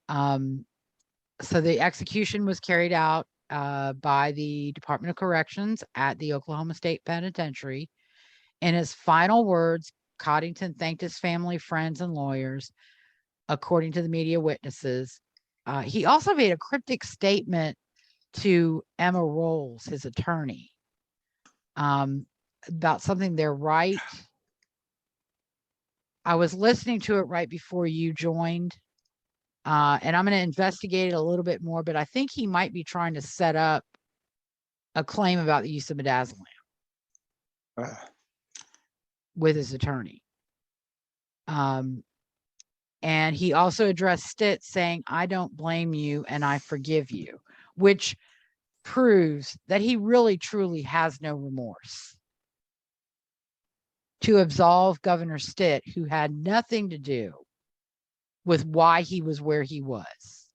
the execution was carried out by the Department of Corrections at the Oklahoma State Penitentiary. In his final words, Coddington thanked his family, friends, and lawyers, according to the media witnesses. He also made a cryptic statement to Emma Rolls, his attorney. about something they're right. I was listening to it right before you joined, and I'm going to investigate it a little bit more, but I think he might be trying to set up a claim about the use of midazolam with his attorney. And he also addressed Stitt saying, I don't blame you and I forgive you, which proves that he really truly has no remorse. To absolve Governor Stitt, who had nothing to do with why he was where he was,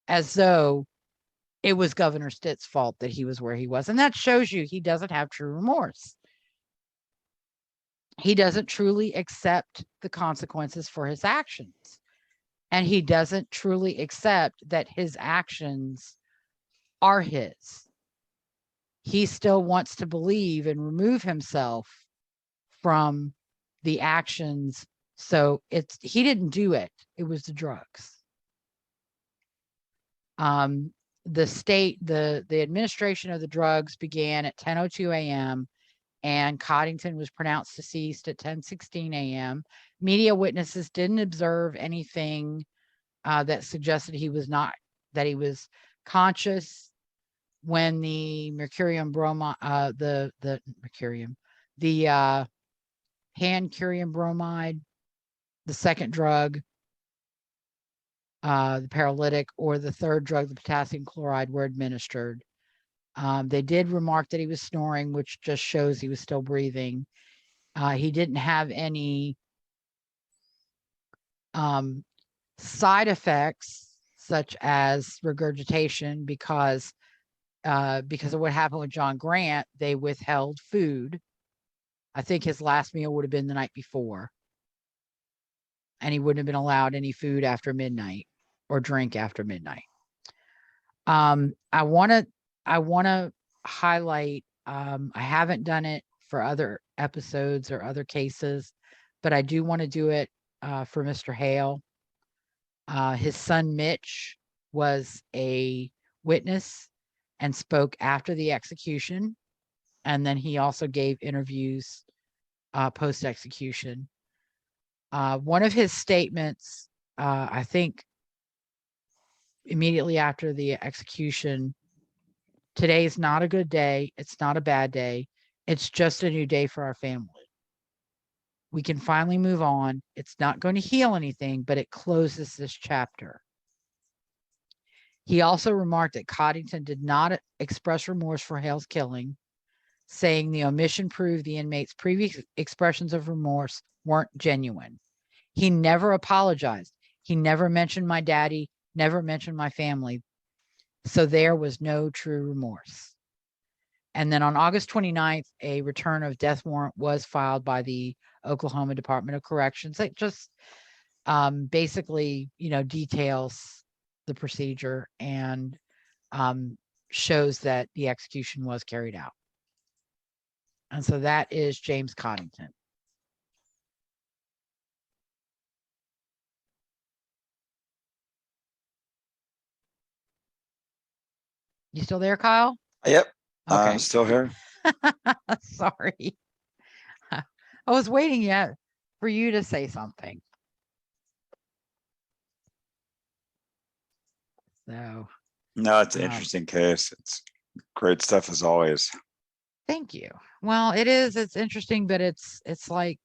as though it was Governor Stitt's fault that he was where he was. And that shows you he doesn't have true remorse. He doesn't truly accept the consequences for his actions. And he doesn't truly accept that his actions are his. He still wants to believe and remove himself from the actions. So he didn't do it. It was the drugs. The administration of the drugs began at 10:02 a.m. and Coddington was pronounced deceased at 10:16 a.m. Media witnesses didn't observe anything that suggested he was conscious when the mercurium bromide, the pan-curium bromide, the second drug, the paralytic, or the third drug, the potassium chloride, were administered. They did remark that he was snoring, which just shows he was still breathing. He didn't have any side effects such as regurgitation because of what happened with John Grant. They withheld food. I think his last meal would have been the night before, and he wouldn't have been allowed any food after midnight or drink after midnight. I want to highlight, I haven't done it for other episodes or other cases, but I do want to do it for Mr. Hale. His son Mitch was a witness and spoke after the execution, and then he also gave interviews post-execution. One of his statements, I think immediately after the execution, today is not a good day. It's not a bad day. It's just a new day for our family. We can finally move on. It's not going to heal anything, but it closes this chapter. He also remarked that Coddington did not express remorse for Hale's killing, saying the omission proved the inmate's previous expressions of remorse weren't genuine. He never apologized. He never mentioned my daddy, never mentioned my family. So there was no true remorse. And then on August 29th, a return of death warrant was filed by the Oklahoma Department of Corrections. It just basically, details the procedure and shows that the execution was carried out. And so that is James Coddington. You still there, Kyle? Yep. Okay. I'm still here. Sorry. I was waiting for you to say something. So. No, it's an interesting case. It's great stuff as always. Thank you. Well, it is. It's interesting, but it's like,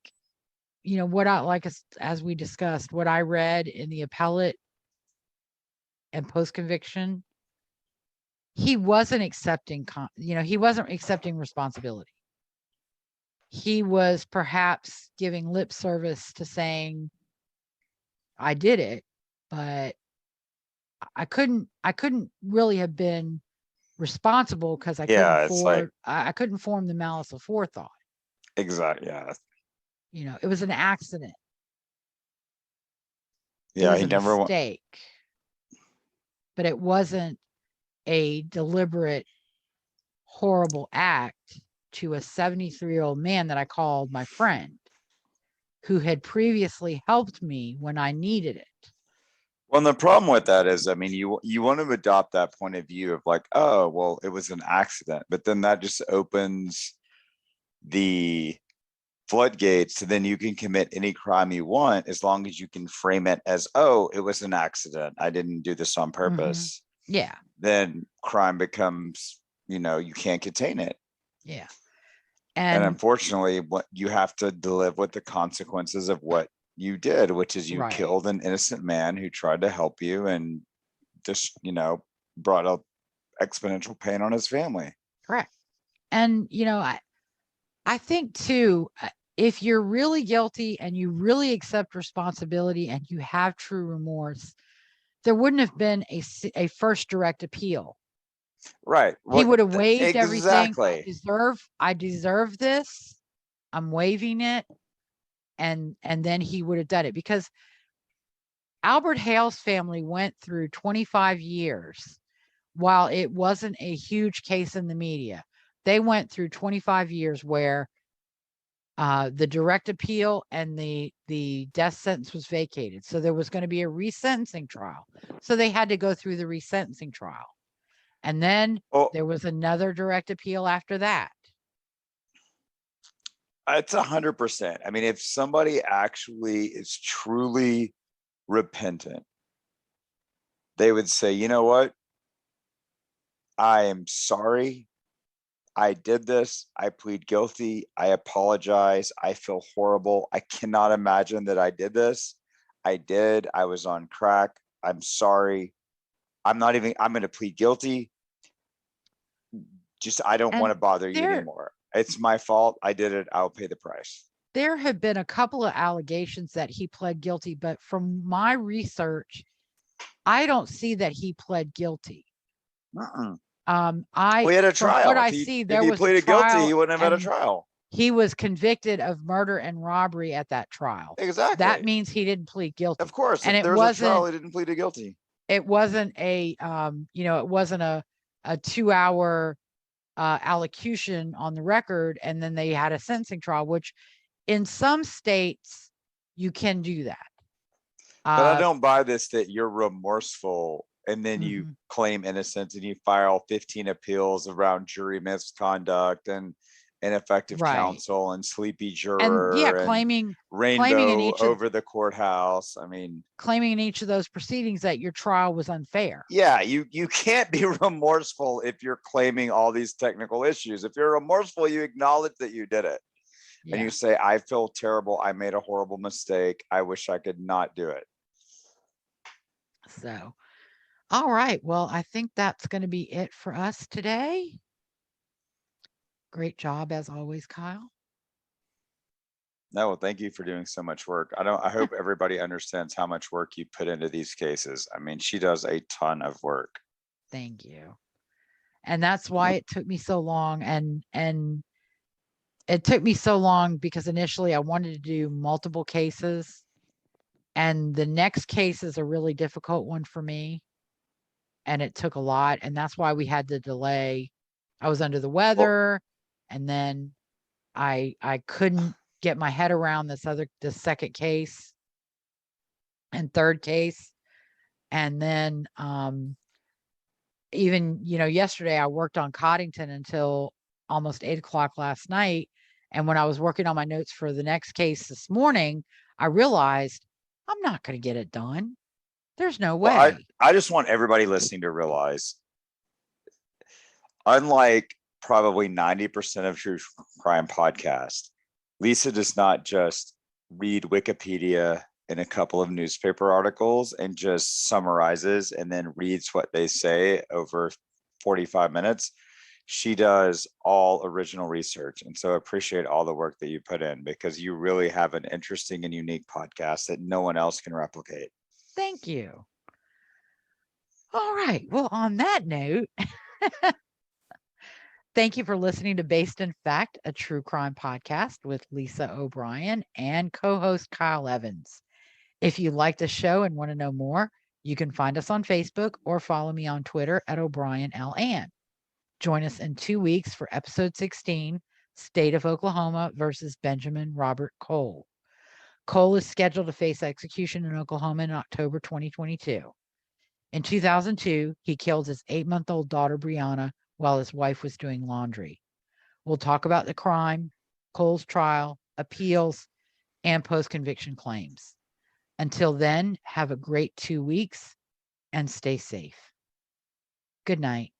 what I like, as we discussed, what I read in the appellate and post-conviction, he wasn't accepting, he wasn't accepting responsibility. He was perhaps giving lip service to saying, I did it, but I couldn't really have been responsible because I couldn't form the malice of forethought. Exactly. Yeah. It was an accident. Yeah, he never mistake, but it wasn't a deliberate, horrible act to a 73-year-old man that I called my friend, who had previously helped me when I needed it. Well, and the problem with that is, you want to adopt that point of view of like, oh, well, it was an accident, but then that just opens the floodgates, so then you can commit any crime you want as long as you can frame it as, oh, it was an accident, I didn't do this on purpose. Yeah. Then crime becomes, you can't contain it. Yeah. And unfortunately, what you have to live with the consequences of what you did, which is you killed an innocent man who tried to help you and just, brought up exponential pain on his family. Correct. And, I think too, if you're really guilty and you really accept responsibility and you have true remorse, there wouldn't have been a first direct appeal. Right. He would have waived exactly. everything. I deserve this. I'm waiving it. And then he would have done it, because Albert Hale's family went through 25 years. While it wasn't a huge case in the media, they went through 25 years where the direct appeal and the death sentence was vacated. So there was going to be a resentencing trial. So they had to go through the resentencing trial. And then there was another direct appeal after that. It's 100%. I mean, if somebody actually is truly repentant, they would say, you know what? I am sorry. I did this. I plead guilty. I apologize. I feel horrible. I cannot imagine that I did this. I did. I was on crack. I'm sorry. I'm going to plead guilty. Just, I don't want to bother you anymore. It's my fault. I did it. I'll pay the price. There have been a couple of allegations that he pled guilty, but from my research, I don't see that he pled guilty. We had a trial. What I see, there was pleaded guilty, he wouldn't have had a trial. He was convicted of murder and robbery at that trial. Exactly. That means he didn't plead guilty. Of course. And if there was a trial, he didn't plead guilty. It wasn't a, it wasn't a 2-hour allocution on the record, and then they had a sentencing trial, which in some states you can do that. But I don't buy this, that you're remorseful and then you claim innocence and you file 15 appeals around jury misconduct and ineffective counsel and sleepy juror and claiming rainbow over the courthouse. I mean, claiming in each of those proceedings that your trial was unfair. Yeah, you can't be remorseful if you're claiming all these technical issues. If you're remorseful, you acknowledge that you did it. Yeah. And you say, I feel terrible. I made a horrible mistake. I wish I could not do it. So, all right. Well, I think that's going to be it for us today. Great job as always, Kyle. No, well, thank you for doing so much work. I hope everybody understands how much work you put into these cases. I mean, she does a ton of work. Thank you. And that's why it took me so long. And it took me so long because initially I wanted to do multiple cases. And the next case is a really difficult one for me. And it took a lot. And that's why we had the delay. I was under the weather. And then I couldn't get my head around the second case and third case. And then even, yesterday I worked on Coddington until almost 8:00 last night. And when I was working on my notes for the next case this morning, I realized I'm not going to get it done. There's no way. Well, I just want everybody listening to realize, unlike probably 90% of true crime podcasts, Lisa does not just read Wikipedia and a couple of newspaper articles and just summarizes and then reads what they say over 45 minutes. She does all original research. And so I appreciate all the work that you put in, because you really have an interesting and unique podcast that no one else can replicate. Thank you. All right. Well, on that note, thank you for listening to Based in Fact, a true crime podcast with Lisa O'Brien and co-host Kyle Evans. If you like the show and want to know more, you can find us on Facebook or follow me on Twitter at O'BrienLN. Join us in 2 weeks for episode 16, State of Oklahoma versus Benjamin Robert Cole. Cole is scheduled to face execution in Oklahoma in October 2022. In 2002, he killed his 8-month-old daughter, Brianna, while his wife was doing laundry. We'll talk about the crime, Cole's trial, appeals, and post-conviction claims. Until then, have a great 2 weeks and stay safe. Good night.